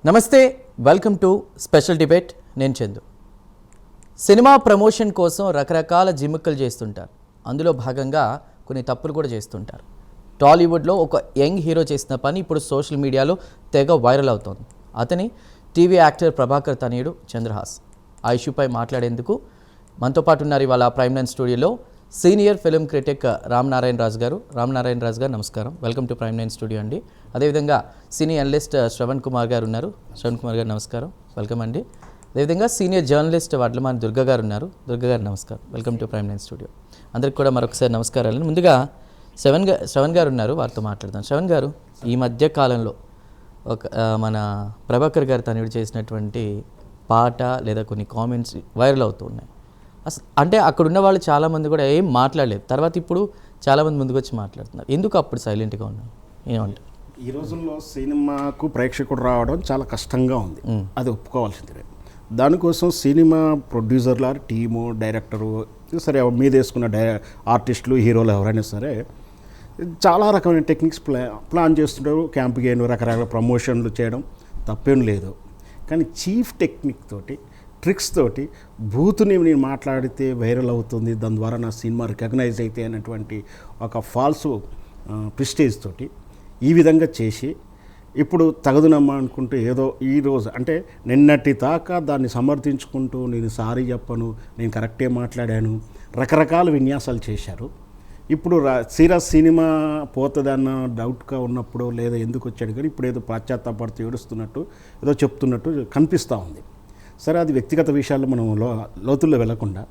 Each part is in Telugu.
నమస్తే, వెల్కమ్ టు స్పెషల్ డిబేట్. నేను చందు. సినిమా ప్రమోషన్ కోసం రకరకాల జిమ్మిక్కలు చేస్తుంటారు. అందులో భాగంగా కొన్ని తప్పులు కూడా చేస్తుంటారు. టాలీవుడ్లో ఒక యంగ్ హీరో చేసిన పని ఇప్పుడు సోషల్ మీడియాలో తెగ వైరల్ అవుతోంది. అతని టీవీ యాక్టర్ ప్రభాకర్ తనయుడు చంద్రహాస్. ఆ ఇష్యూపై మాట్లాడేందుకు మనతో పాటు ఉన్నారు ఇవాళ ప్రైమ్ లైన్ స్టూడియోలో సీనియర్ ఫిల్మ్ క్రిటిక్ రామనారాయణ రాజు గారు. రామనారాయణ రాజు గారు నమస్కారం, welcome to prime line studio అండి. అదేవిధంగా సీనియర్ అనలిస్ట్ శ్రవణ్ కుమార్ గారు ఉన్నారు. శ్రవణ్ కుమార్ గారు నమస్కారం, వెల్కమ్ అండి. అదేవిధంగా సీనియర్ జర్నలిస్ట్ వడ్లమాని దుర్గా గారు ఉన్నారు. దుర్గా గారు నమస్కారం, welcome to prime line studio. అందరికి కూడా మరొకసారి నమస్కారాలు. ముందుగా శ్రవణ్ గారు ఉన్నారు, వారితో మాట్లాడదాం. శ్రవణ్ గారు, ఈ మధ్య కాలంలో మన ప్రభాకర్ గారు తనయుడు చేసినటువంటి పాట లేదా కొన్ని కామెంట్స్ వైరల్ అవుతూ ఉన్నాయి. అంటే అక్కడ ఉన్న వాళ్ళు చాలామంది కూడా ఏం మాట్లాడలేదు. తర్వాత ఇప్పుడు చాలామంది ముందుకు వచ్చి మాట్లాడుతున్నారు. ఎందుకు అప్పుడు సైలెంట్గా ఉన్నారు? ఏమంటారు? ఈ రోజుల్లో సినిమాకు ప్రేక్షకుడు రావడం చాలా కష్టంగా ఉంది, అది ఒప్పుకోవాల్సిందే. దానికోసం సినిమా ప్రొడ్యూసర్ల టీము, డైరెక్టరు, సరే మీద వేసుకున్న ఆర్టిస్టులు, హీరోలు ఎవరైనా సరే చాలా రకమైన టెక్నిక్స్ ప్లాన్ చేస్తుంటారు. క్యాంప్ గేను, రకరకాల ప్రమోషన్లు చేయడం తప్పేం లేదు. కానీ చీఫ్ టెక్నిక్ తోటి, ట్రిక్స్ తోటి బూతుని నేను మాట్లాడితే వైరల్ అవుతుంది, దాని ద్వారా నా సినిమా రికగ్నైజ్ అయితే అనేటువంటి ఒక ఫాల్స్ ప్రిస్టేజ్ తోటి ఈ విధంగా చేసి ఇప్పుడు తగదునమ్మా అనుకుంటూ ఏదో ఈరోజు అంటే నిన్నటి దాకా దాన్ని సమర్థించుకుంటూ నేను సారీ చెప్పను, నేను కరెక్టే మాట్లాడాను, రకరకాల విన్యాసాలు చేశారు. ఇప్పుడు సీరియస్ సినిమా పోతుందన్న డౌట్గా ఉన్నప్పుడు లేదా ఎందుకు వచ్చాడు కానీ ఇప్పుడు ఏదో పాశ్చాత్తాపడుతూ ఏడుస్తున్నట్టు ఏదో చెప్తున్నట్టు కనిపిస్తూ ఉంది. సరే, అది వ్యక్తిగత విషయాల్లో మనం లోతుల్లో వెళ్లకుండా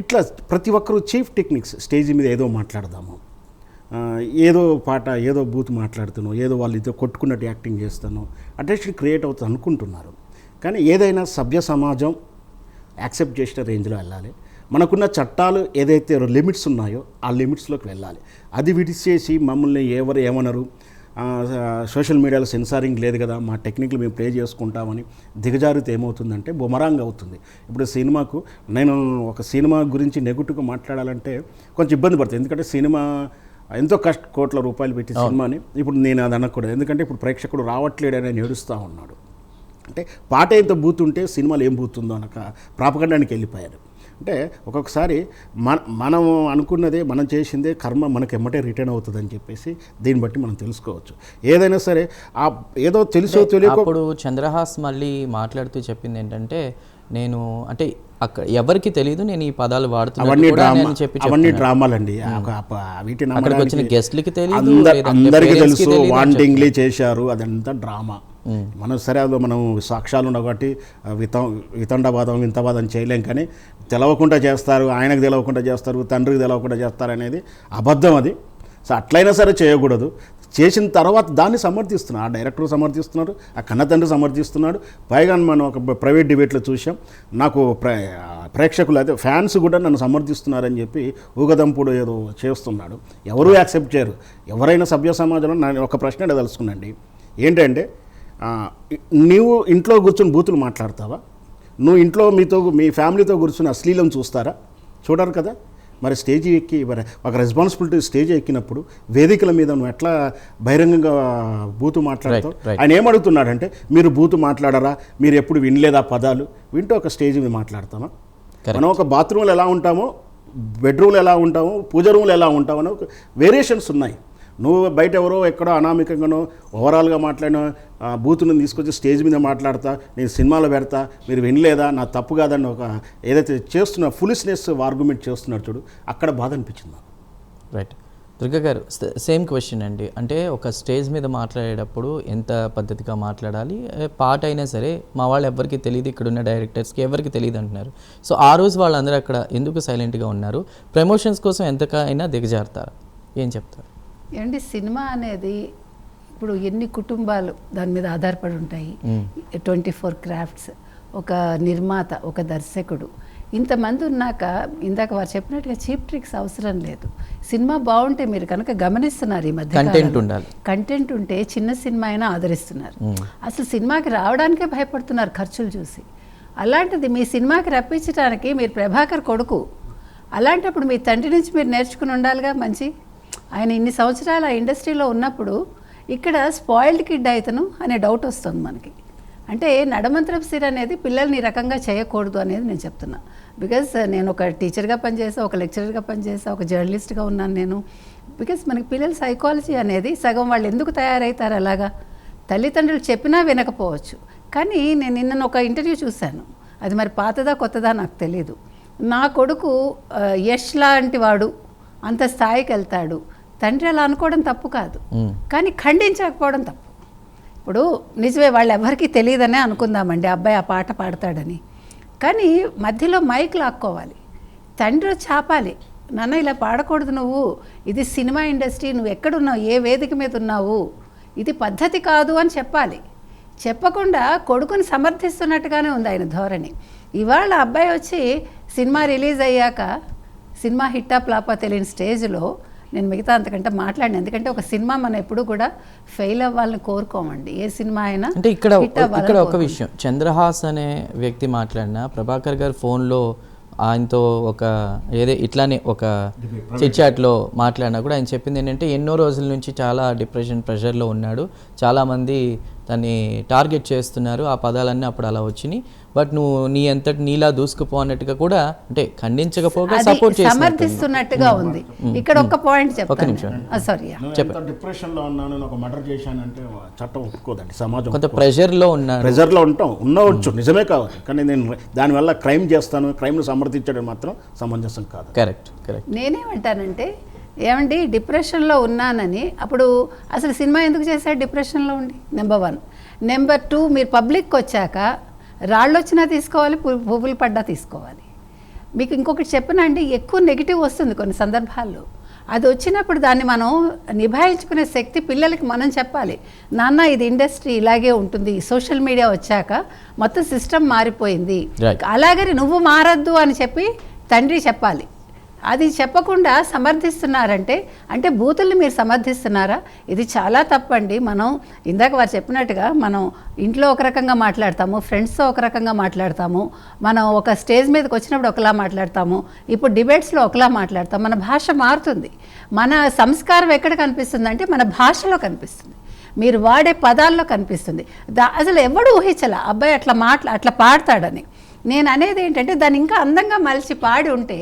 ఇట్లా ప్రతి ఒక్కరూ చీఫ్ టెక్నిక్స్ స్టేజ్ మీద ఏదో మాట్లాడదాము, ఏదో పాట, ఏదో బూత్ మాట్లాడుతాను, ఏదో వాళ్ళు ఇదో కొట్టుకున్నట్టు యాక్టింగ్ చేస్తాను, అటెన్షన్ క్రియేట్ అవుతుంది అనుకుంటున్నారు. కానీ ఏదైనా సభ్య సమాజం యాక్సెప్ట్ చేసిన రేంజ్లో వెళ్ళాలి. మనకున్న చట్టాలు ఏదైతే లిమిట్స్ ఉన్నాయో ఆ లిమిట్స్లోకి వెళ్ళాలి. అది విడిచేసి మమ్మల్ని ఎవరు ఏమన్నారు, సోషల్ మీడియాలో సెన్సారింగ్ లేదు కదా, మా టెక్నిక్లు మేము ప్లే చేసుకుంటామని దిగజారితే ఏమవుతుందంటే బొమరాంగ్ అవుతుంది. ఇప్పుడు సినిమాకు నేను ఒక సినిమా గురించి నెగిటివ్గా మాట్లాడాలంటే కొంచెం ఇబ్బంది పడుతుంది. ఎందుకంటే సినిమా ఎంతో కోట్ల రూపాయలు పెట్టి సినిమాని ఇప్పుడు నేను అది అనకూడదు. ఎందుకంటే ఇప్పుడు ప్రేక్షకుడు రావట్లేడని ఏడుస్తూ ఉన్నాడు. అంటే పాట ఎంత బూతుంటే సినిమాలు ఏం బూతుందో అనక ప్రాపగండానికి వెళ్ళిపోయారు. అంటే ఒక్కొక్కసారి మనం అనుకున్నదే, మనం చేసిందే కర్మ మనకు ఎమ్మటే రిటర్న్ అవుతుందని చెప్పేసి దీన్ని బట్టి మనం తెలుసుకోవచ్చు. ఏదైనా సరే ఏదో తెలుసో తెలియక అప్పుడు చంద్రహాస్ మళ్ళీ మాట్లాడుతూ చెప్పింది ఏంటంటే, నేను అంటే అక్కడ ఎవరికి తెలియదు నేను ఈ పదాలు వాడుతున్నాను, అవన్నీ డ్రామాలండి. వీటిని గెస్ట్లకి అందరికీ తెలుసు, వాంటింగ్లీ చేశారు, అదంతా డ్రామా. మనం సరే అది మనం సాక్ష్యాలు ఉండవు కాబట్టి వితండవాదం వింతవాదం చేయలేం. కానీ తెలవకుండా చేస్తారు, ఆయనకు తెలవకుండా చేస్తారు, తండ్రికి తెలవకుండా చేస్తారు అనేది అబద్ధం. అది సో అట్లయినా సరే చేయకూడదు. చేసిన తర్వాత దాన్ని సమర్థిస్తున్నారు, ఆ డైరెక్టర్ సమర్థిస్తున్నారు, ఆ కన్నతండ్రి సమర్థిస్తున్నాడు. పైగా మనం ఒక ప్రైవేట్ డిబేట్లో చూసాం, నాకు ప్రేక్షకులు అయితే ఫ్యాన్స్ కూడా నన్ను సమర్థిస్తున్నారని చెప్పి ఊగదంపుడు ఏదో చేస్తున్నాడు. ఎవరూ యాక్సెప్ట్ చేయరు. ఎవరైనా సభ్య సమాజంలో నేను ఒక ప్రశ్న అడగదలుచుకున్నాండి. ఏంటంటే, నీవు ఇంట్లో కూర్చొని బూతులు మాట్లాడతావా? నువ్వు ఇంట్లో మీ ఫ్యామిలీతో కూర్చొని అశ్లీలం చూస్తారా? చూడరు కదా. మరి స్టేజ్ ఎక్కి ఒక రెస్పాన్సిబిలిటీ స్టేజ్ ఎక్కినప్పుడు వేదికల మీద నువ్వు ఎట్లా బహిరంగంగా బూతు మాట్లాడతావు? ఆయన ఏమడుగుతున్నాడంటే, మీరు బూతు మాట్లాడరా, మీరు ఎప్పుడు వినలేదా పదాలు? వింటూ ఒక స్టేజ్ మీద మాట్లాడతామా? మనం ఒక బాత్రూంలో ఎలా ఉంటామో, బెడ్రూమ్లో ఎలా ఉంటామో, పూజ రూమ్లో ఎలా ఉంటామో ఒక వేరియేషన్స్ ఉన్నాయి. నువ్వు బయట ఎవరో ఎక్కడో అనామికంగానో ఓవరాల్గా మాట్లాడిన బూతును తీసుకొచ్చి స్టేజ్ మీద మాట్లాడతా, నేను సినిమాలో పెడతా, మీరు వినలేదా, నా తప్పు కాదని ఒక ఏదైతే చేస్తున్న ఫులిష్నెస్ ఆర్గ్యుమెంట్ చేస్తున్నాడు చూడు, అక్కడ బాధ అనిపించింది. రైట్. దుర్గా గారు, సేమ్ క్వశ్చన్ అండి. అంటే ఒక స్టేజ్ మీద మాట్లాడేటప్పుడు ఎంత పద్ధతిగా మాట్లాడాలి? పాట అయినా సరే మా వాళ్ళు ఎవరికి తెలియదు, ఇక్కడ ఉన్న డైరెక్టర్స్కి ఎవరికి తెలియదు అంటున్నారు. సో ఆ రోజు వాళ్ళందరూ అక్కడ ఎందుకు సైలెంట్గా ఉన్నారు? ప్రమోషన్స్ కోసం ఎంతకైనా దిగజారుతారు, ఏం చెప్తారు? ఏంటి, సినిమా అనేది ఇప్పుడు ఎన్ని కుటుంబాలు దాని మీద ఆధారపడి ఉంటాయి. 24 క్రాఫ్ట్స్, ఒక నిర్మాత, ఒక దర్శకుడు, ఇంతమంది ఉన్నాక ఇందాక వారు చెప్పినట్టుగా చీప్ ట్రిక్స్ అవసరం లేదు. సినిమా బాగుంటే మీరు కనుక గమనిస్తున్నారు, ఈ మధ్య కంటెంట్ ఉండాలి, కంటెంట్ ఉంటే చిన్న సినిమా అయినా ఆదరిస్తున్నారు. అసలు సినిమాకి రావడానికే భయపడుతున్నారు ఖర్చులు చూసి. అలాంటిది మీ సినిమాకి రప్పించడానికి మీరు ప్రభాకర్ కొడుకు, అలాంటప్పుడు మీ తండ్రి నుంచి మీరు నేర్చుకుని ఉండాలిగా మంచి. ఆయన ఇన్ని సంవత్సరాలు ఆ ఇండస్ట్రీలో ఉన్నప్పుడు ఇక్కడ స్పాయిల్డ్ కిడ్ అయితను అనే డౌట్ వస్తుంది మనకి. అంటే నడమంత్రపు సిరి అనేది పిల్లల్ని ఈ రకంగా చేయకూడదు అనేది నేను చెప్తున్నా. బికాజ్ నేను ఒక టీచర్గా పనిచేసా, ఒక లెక్చరర్గా పనిచేసా, ఒక జర్నలిస్ట్గా ఉన్నాను నేను. బికాజ్ మనకి పిల్లల సైకాలజీ అనేది సగం వాళ్ళు ఎందుకు తయారవుతారు అలాగా, తల్లిదండ్రులు చెప్పినా వినకపోవచ్చు. కానీ నేను నిన్న ఒక ఇంటర్వ్యూ చూశాను, అది మరి పాతదా కొత్తదా నాకు తెలియదు. నా కొడుకు యష్ లాంటి వాడు అంత స్థాయికి వెళ్తాడు, తండ్రి అలా అనుకోవడం తప్పు కాదు, కానీ ఖండించకపోవడం తప్పు. ఇప్పుడు నిజమే వాళ్ళు ఎవరికి తెలియదనే అనుకుందామండి అబ్బాయి ఆ పాట పాడతాడని, కానీ మధ్యలో మైక్ లాక్కోవాలి, తండ్రి చాపాలి, నాన్న ఇలా పాడకూడదు నువ్వు, ఇది సినిమా ఇండస్ట్రీ, నువ్వు ఎక్కడున్నావు, ఏ వేదిక మీద ఉన్నావు, ఇది పద్ధతి కాదు అని చెప్పాలి. చెప్పకుండా కొడుకుని సమర్థిస్తున్నట్టుగానే ఉంది ఆయన ధోరణి. ఇవాళ అబ్బాయి వచ్చి సినిమా రిలీజ్ అయ్యాక సినిమా హిట్టా ఫ్లాపా తెలియని స్టేజ్లో నేను మిగతా అంతకంటే మాట్లాడిన, ఎందుకంటే ఒక సినిమా మనం ఎప్పుడు కూడా ఫెయిల్ అవ్వాలని కోరుకోమండి, ఏ సినిమా అయినా. అంటే ఇక్కడ ఒక విషయం, చంద్రహాస్ అనే వ్యక్తి మాట్లాడిన ప్రభాకర్ గారు ఫోన్లో ఆయనతో ఇట్లానే ఒక చిట్చాట్లో మాట్లాడినా కూడా ఆయన చెప్పింది ఏంటంటే ఎన్నో రోజుల నుంచి చాలా డిప్రెషన్ ప్రెషర్లో ఉన్నాడు, చాలామంది దాన్ని టార్గెట్ చేస్తున్నారు, ఆ పదాలన్నీ అప్పుడు అలా వచ్చినాయి, బట్ నువ్వు నీలా దూసుకుపో అన్నట్టుగా కూడా, అంటే ఖండించకపోగా సపోర్ట్ సమర్థిస్తున్నట్టుగా ఉంది. ఇక్కడ ఒక పాయింట్ చెప్తాను, సారీ, డిప్రెషన్ లో ఉన్నాను, ఒక మర్డర్ చేశానంటే చట్టం ఒప్పుకోదండి, సమాజం కొంత ప్రెషర్లో ఉండవచ్చు, నిజమే కావాలి, కానీ నేను దానివల్ల క్రైమ్ చేస్తాను, క్రైమ్ను సమర్థించడం మాత్రం సమంజసం కాదు. కరెక్ట్. నేనేమంటానంటే, ఏమండి డిప్రెషన్లో ఉన్నానని అప్పుడు అసలు సినిమా ఎందుకు చేశాడు డిప్రెషన్లో ఉండి? నెంబర్ 1. నెంబర్ 2, మీరు పబ్లిక్కి వచ్చాక రాళ్ళు వచ్చినా తీసుకోవాలి, పువ్వులు పడ్డా తీసుకోవాలి. మీకు ఇంకొకటి చెప్పనండి, ఎక్కువ నెగిటివ్ వస్తుంది కొన్ని సందర్భాల్లో, అది వచ్చినప్పుడు దాన్ని మనం నిభాయించుకునే శక్తి పిల్లలకి మనం చెప్పాలి. నాన్న ఇది ఇండస్ట్రీ ఇలాగే ఉంటుంది, సోషల్ మీడియా వచ్చాక మొత్తం సిస్టమ్ మారిపోయింది, అలాగని నువ్వు మారద్దు అని చెప్పి తండ్రి చెప్పాలి. అది చెప్పకుండా సమర్థిస్తున్నారంటే, అంటే బూతుల్ని మీరు సమర్థిస్తున్నారా? ఇది చాలా తప్పండి. మనం ఇందాక వారు చెప్పినట్టుగా మనం ఇంట్లో ఒక రకంగా మాట్లాడతాము, ఫ్రెండ్స్తో ఒక రకంగా మాట్లాడతాము, మనం ఒక స్టేజ్ మీదకి వచ్చినప్పుడు ఒకలా మాట్లాడతాము, ఇప్పుడు డిబేట్స్లో ఒకలా మాట్లాడతాం. మన భాష మారుతుంది. మన సంస్కారం ఎక్కడ కనిపిస్తుంది అంటే మన భాషలో కనిపిస్తుంది, మీరు వాడే పదాల్లో కనిపిస్తుంది. అసలు ఎవడు ఊహించాల అబ్బాయి అట్లా పాడతాడని. నేను అనేది ఏంటంటే, దాన్ని ఇంకా అందంగా మలిచి పాడి ఉంటే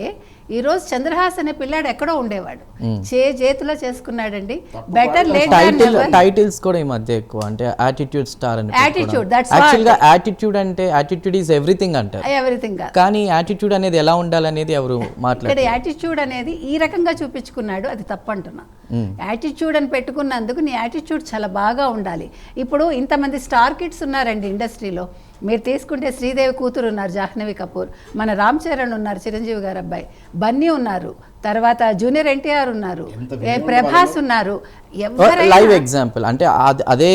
ఈరోజు చంద్రహాస్ అనే పిల్లాడు ఎక్కడో ఉండేవాడు, చేతిలో చేసుకున్నాడండి. బెటర్ లేట్ టైటిల్స్ కూడా ఈ మధ్య ఎక్కువ, అంటే యాటిట్యూడ్ స్టార్ అని. యాటిట్యూడ్ అంటే యాటిట్యూడ్ ఈజ్ ఎవ్రీథింగ్ అంటారు, ఎవ్రీథింగ్. కానీ యాటిట్యూడ్ అనేది ఎలా ఉండాలనేది ఎవరు మాట్లాడారు. యాటిట్యూడ్ అనేది ఈ రకంగా చూపించుకున్నాడు, అది తప్పంటున్నా. యాటిట్యూడ్ అని పెట్టుకున్నందుకు నీ యాటిట్యూడ్ చాలా బాగా ఉండాలి. ఇప్పుడు ఇంతమంది స్టార్ కిడ్స్ ఉన్నారండి ఇండస్ట్రీలో. మీరు తీసుకుంటే శ్రీదేవి కూతురు ఉన్నారు జాహ్నవి కపూర్, మన రామ్ చరణ్ ఉన్నారు చిరంజీవి గారు అబ్బాయి, బన్నీ ఉన్నారు, తర్వాత జూనియర్ ఎన్టీఆర్ ఉన్నారు, ప్రభాస్ ఉన్నారు. లైవ్ ఎగ్జాంపుల్ అంటే అదే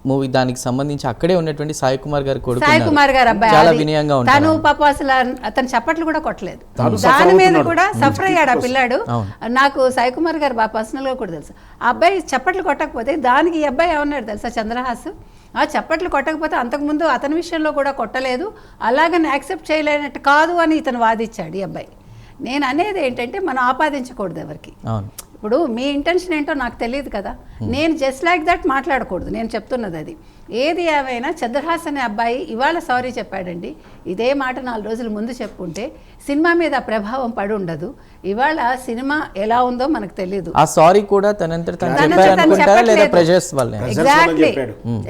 మూవీ దానికి సంబంధించి అక్కడే ఉన్నటువంటి సాయి కుమార్ గారు కొడుకు, సాయి కుమార్ గారు అబ్బాయి, చాలా వినయంగా ఉంటారు. తను పాప అసలు అతను చప్పట్లు కూడా కొట్టలేదు, దాని మీద కూడా సఫర్ అయ్యాడు ఆ పిల్లాడు. నాకు సాయి కుమార్ గారు బాగా పర్సనల్ గా కూడా తెలుసు. ఆ అబ్బాయి చప్పట్లు కొట్టకపోతే దానికి ఈ అబ్బాయి ఏమన్నాడు తెలుసా చంద్రహాస్, ఆ చప్పట్లు కొట్టకపోతే అంతకుముందు అతని విషయంలో కూడా కొట్టలేదు, అలాగని యాక్సెప్ట్ చేయలేనట్టు కాదు అని ఇతను వాదించాడు ఈ అబ్బాయి. నేను అనేది ఏంటంటే మనం ఆపాదించకూడదు ఎవరికి. ఇప్పుడు మీ ఇంటెన్షన్ ఏంటో నాకు తెలియదు కదా, నేను జస్ట్ లైక్ దట్ మాట్లాడకూడదు, నేను చెప్తున్నది అది. ఏది ఏమైనా చంద్రహాస్ అనే అబ్బాయి ఇవాళ సారీ చెప్పాడండి, ఇదే మాట 4 రోజుల ముందు చెప్పుంటే సినిమా మీద ప్రభావం పడి ఉండదు. ఇవాళ సినిమా ఎలా ఉందో మనకు తెలియదు. ఆ సారీ కూడా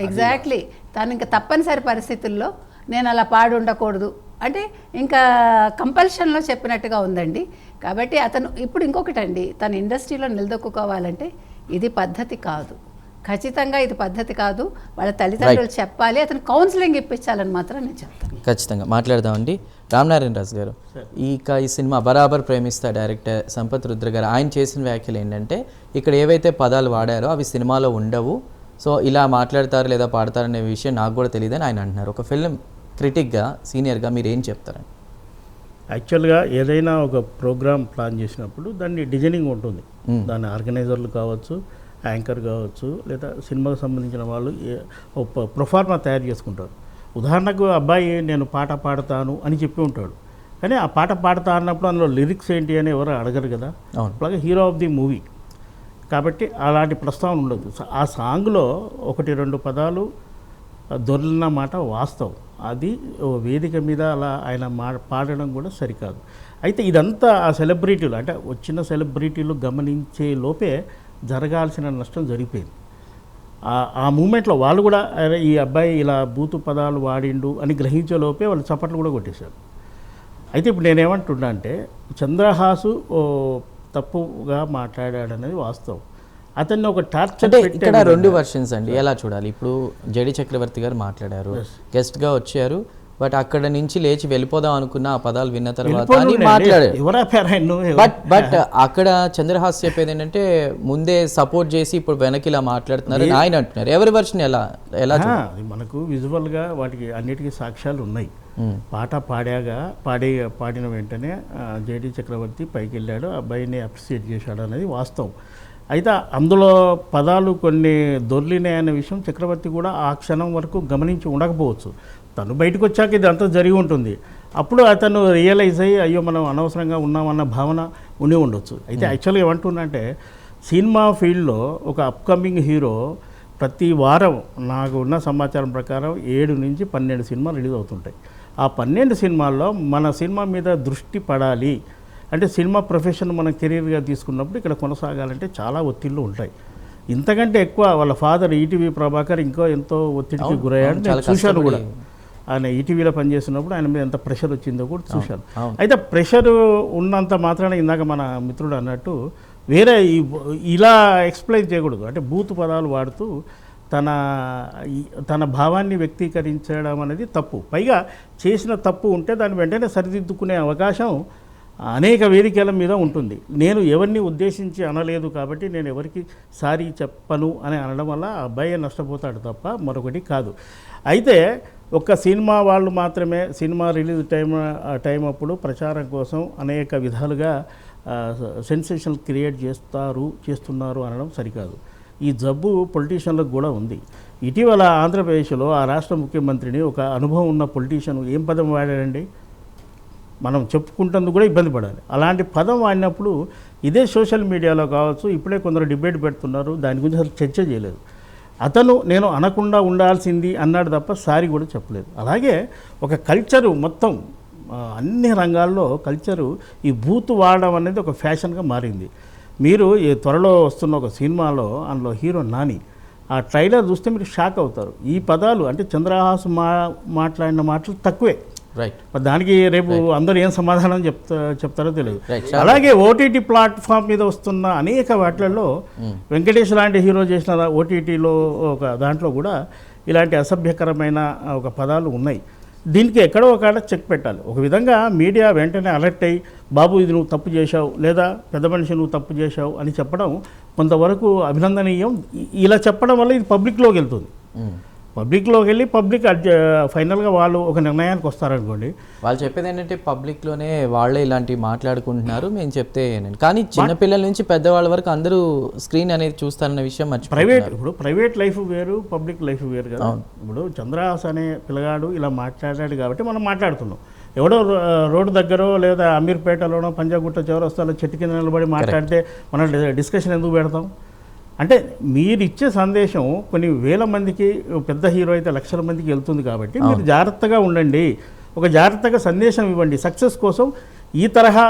ఎగ్జాక్ట్లీ తను ఇంకా తప్పనిసరి పరిస్థితుల్లో నేను అలా పాడి ఉండకూడదు అంటే ఇంకా కంపల్షన్లో చెప్పినట్టుగా ఉందండి. కాబట్టి అతను ఇప్పుడు ఇంకొకటండి, తన ఇండస్ట్రీలో నిలదొక్కుకోవాలంటే ఇది పద్ధతి కాదు, ఖచ్చితంగా ఇది పద్ధతి కాదు, వాళ్ళ తల్లిదండ్రులు చెప్పాలి, అతను కౌన్సిలింగ్ ఇప్పించాలని మాత్రం నేను చెప్తాను. ఖచ్చితంగా మాట్లాడదామండి. రామనారాయణ రాజు గారు, ఈ సినిమా బరాబర్ ప్రేమిస్తా డైరెక్టర్ సంపత్ రుద్ర గారు ఆయన చేసిన వ్యాఖ్యలు ఏంటంటే, ఇక్కడ ఏవైతే పదాలు వాడారో అవి సినిమాలో ఉండవు, సో ఇలా మాట్లాడతారు లేదా పాడతారనే విషయం నాకు కూడా తెలియదని ఆయన అంటున్నారు. ఒక ఫిల్మ్ క్రిటిక్గా సీనియర్గా మీరు ఏం చెప్తారండి? యాక్చువల్గా ఏదైనా ఒక ప్రోగ్రామ్ ప్లాన్ చేసినప్పుడు దాన్ని డిజైనింగ్ ఉంటుంది, దాని ఆర్గనైజర్లు కావచ్చు, యాంకర్ కావచ్చు, లేదా సినిమాకు సంబంధించిన వాళ్ళు ప్రొఫార్మా తయారు చేసుకుంటారు. ఉదాహరణకు అబ్బాయి నేను పాట పాడతాను అని చెప్పి ఉంటాడు, కానీ ఆ పాట పాడతా అన్నప్పుడు అందులో లిరిక్స్ ఏంటి అని ఎవరు అడగరు కదా, అలాగే హీరో ఆఫ్ ది మూవీ కాబట్టి అలాంటి ప్రస్తావన ఉండదు. ఆ సాంగ్లో 1-2 పదాలు దొర్లిన మాట వాస్తవం. అది ఓ వేదిక మీద అలా ఆయన పాడడం కూడా సరికాదు. అయితే ఇదంతా ఆ సెలబ్రిటీలు అంటే వచ్చిన సెలబ్రిటీలు గమనించే లోపే జరగాల్సిన నష్టం జరిగిపోయింది. ఆ మూమెంట్లో వాళ్ళు కూడా అరే ఈ అబ్బాయి ఇలా బూతు పదాలు వాడిండు అని గ్రహించే లోపే వాళ్ళు చప్పట్లు కూడా కొట్టేశారు. అయితే ఇప్పుడు నేనేమంటున్నా అంటే చంద్రహాసు తప్పుగా మాట్లాడాడనేది వాస్తవం. అతన్ని ఒక టార్చర్ అంటే ఇక్కడ 2 వర్షన్స్ అండి, ఎలా చూడాలి? ఇప్పుడు జేడి చక్రవర్తి గారు మాట్లాడారు, గెస్ట్గా వచ్చారు, బట్ అక్కడ నుంచి లేచి వెళ్ళిపోదాం అనుకున్న ఆ పదాలు విన్న తర్వాత అని మాట్లాడారు. బట్ అక్కడ చంద్రహాస్ చెప్పేది ఏంటంటే ముందే సపోర్ట్ చేసి ఇప్పుడు వెనక్కి ఇలా మాట్లాడుతున్నారు అని ఆయన అంటున్నారు. ఎవరి వర్షన్ ఎలా మనకు విజువల్గా వాటికి అన్నిటికీ సాక్ష్యాలు ఉన్నాయి. పాట పాడిన వెంటనే జేడి చక్రవర్తి పైకి వెళ్ళాడు, అబ్బాయిని అప్రిసియేట్ చేశాడు అనేది వాస్తవం. అయితే అందులో పదాలు కొన్ని దొర్లినాయి అనే విషయం చక్రవర్తి కూడా ఆ క్షణం వరకు గమనించి ఉండకపోవచ్చు. తను బయటకు వచ్చాక ఇది అంతా జరిగి ఉంటుంది. అప్పుడు అతను రియలైజ్ అయ్యి అయ్యో మనం అనవసరంగా ఉన్నామన్న భావన ఉండి ఉండొచ్చు. అయితే యాక్చువల్గా ఏమంటున్నంటే సినిమా ఫీల్డ్లో ఒక అప్కమింగ్ హీరో ప్రతి వారం నాకు ఉన్న సమాచారం ప్రకారం 7 నుంచి 12 సినిమాలు రిలీజ్ అవుతుంటాయి. ఆ 12 సినిమాల్లో మన సినిమా మీద దృష్టి పడాలి అంటే సినిమా ప్రొఫెషన్ మనం కెరీర్గా తీసుకున్నప్పుడు ఇక్కడ కొనసాగాలంటే చాలా ఒత్తిళ్ళు ఉంటాయి. ఇంతకంటే ఎక్కువ వాళ్ళ ఫాదర్ ఈటీవీ ప్రభాకర్ ఎంతో ఒత్తిడికి గురయ్యాడు. నేను చూశాను కూడా, ఆయన ఈటీవీలో పనిచేస్తున్నప్పుడు ఆయన మీద ఎంత ప్రెషర్ వచ్చిందో కూడా చూశాను. అయితే ప్రెషర్ ఉన్నంత మాత్రాన ఇందాక మన మిత్రుడు అన్నట్టు వేరే ఇలా ఎక్స్ప్లెయిన్ చేయకూడదు. అంటే బూతు పదాలు వాడుతూ తన భావాన్ని వ్యక్తీకరించడం అనేది తప్పు. పైగా చేసిన తప్పు ఉంటే దాన్ని వెంటనే సరిదిద్దుకునే అవకాశం అనేక వేదికల మీద ఉంటుంది. నేను ఎవరిని ఉద్దేశించి అనలేదు కాబట్టి నేను ఎవరికి సారీ చెప్పను అని అనడం వల్ల ఆ అబ్బాయి నష్టపోతాడు తప్ప మరొకటి కాదు. అయితే ఒక్క సినిమా వాళ్ళు మాత్రమే సినిమా రిలీజ్ టైం అప్పుడు ప్రచారం కోసం అనేక విధాలుగా సెన్సేషన్ క్రియేట్ చేస్తున్నారు అనడం సరికాదు. ఈ జబ్బు పొలిటీషియన్లకు కూడా ఉంది. ఇటీవల ఆంధ్రప్రదేశ్లో ఆ రాష్ట్ర ముఖ్యమంత్రిని ఒక అనుభవం ఉన్న పొలిటీషియన్ ఏం పదం వాడాడండి? మనం చెప్పుకుంటందుకు కూడా ఇబ్బంది పడాలి. అలాంటి పదం వాడినప్పుడు ఇదే సోషల్ మీడియాలో కావచ్చు, ఇప్పుడే కొందరు డిబేట్ పెడుతున్నారు, దాని గురించి అసలు చర్చ చేయలేదు. అతను నేను అనకుండా ఉండాల్సింది అన్నాడు తప్ప సారీ కూడా చెప్పలేదు. అలాగే ఒక కల్చరు మొత్తం అన్ని రంగాల్లో కల్చరు ఈ బూతు వాడడం అనేది ఒక ఫ్యాషన్గా మారింది. మీరు ఈ త్వరలో వస్తున్న ఒక సినిమాలో అందులో హీరో నాని, ఆ ట్రైలర్ చూస్తే మీరు షాక్ అవుతారు. ఈ పదాలు అంటే చంద్రహాస్ మాట్లాడిన మాటలు తక్కువే. రైట్. దానికి రేపు అందరూ ఏం సమాధానం చెప్తారో తెలియదు. అలాగే ఓటీటీ ప్లాట్ఫామ్ మీద వస్తున్న అనేక వాటిలలో వెంకటేష్ లాంటి హీరో చేసిన ఓటీటీలో ఒక దాంట్లో కూడా ఇలాంటి అసభ్యకరమైన ఒక పదాలు ఉన్నాయి. దీనికి ఎక్కడో ఒక చెక్ పెట్టాలి. ఒక విధంగా మీడియా వెంటనే అలర్ట్ అయ్యి బాబు ఇది నువ్వు తప్పు చేశావు లేదా పెద్ద మనిషి నువ్వు తప్పు చేశావు అని చెప్పడం కొంతవరకు అభినందనీయం. ఇలా చెప్పడం వల్ల ఇది పబ్లిక్లోకి వెళ్తుంది. పబ్లిక్లోకి వెళ్ళి పబ్లిక్ ఫైనల్గా వాళ్ళు ఒక నిర్ణయానికి వస్తారనుకోండి. వాళ్ళు చెప్పేది ఏంటంటే పబ్లిక్లోనే వాళ్ళే ఇలాంటివి మాట్లాడుకుంటున్నారు మేము చెప్తే, కానీ చిన్నపిల్లల నుంచి పెద్దవాళ్ళ వరకు అందరూ స్క్రీన్ అనేది చూస్తారన్న విషయం ప్రైవేట్ లైఫ్ వేరు, పబ్లిక్ లైఫ్ వేరు కదా. ఇప్పుడు చంద్రహాస్ అనే పిల్లగాడు ఇలా మాట్లాడాడు కాబట్టి మనం మాట్లాడుతున్నాం. ఎవడో రోడ్డు దగ్గర లేదా అమీర్పేటలోనో పంజాగుట్ట చౌరస్తాలో చెట్టు కింద నిలబడి మాట్లాడితే మనం డిస్కషన్ ఎందుకు పెడతాం? అంటే మీరు ఇచ్చే సందేశం కొన్ని వేల మందికి, పెద్ద హీరో అయితే లక్షల మందికి వెళ్తుంది కాబట్టి మీరు జాగ్రత్తగా ఉండండి, ఒక జాగ్రత్తగా సందేశం ఇవ్వండి. సక్సెస్ కోసం ఈ తరహా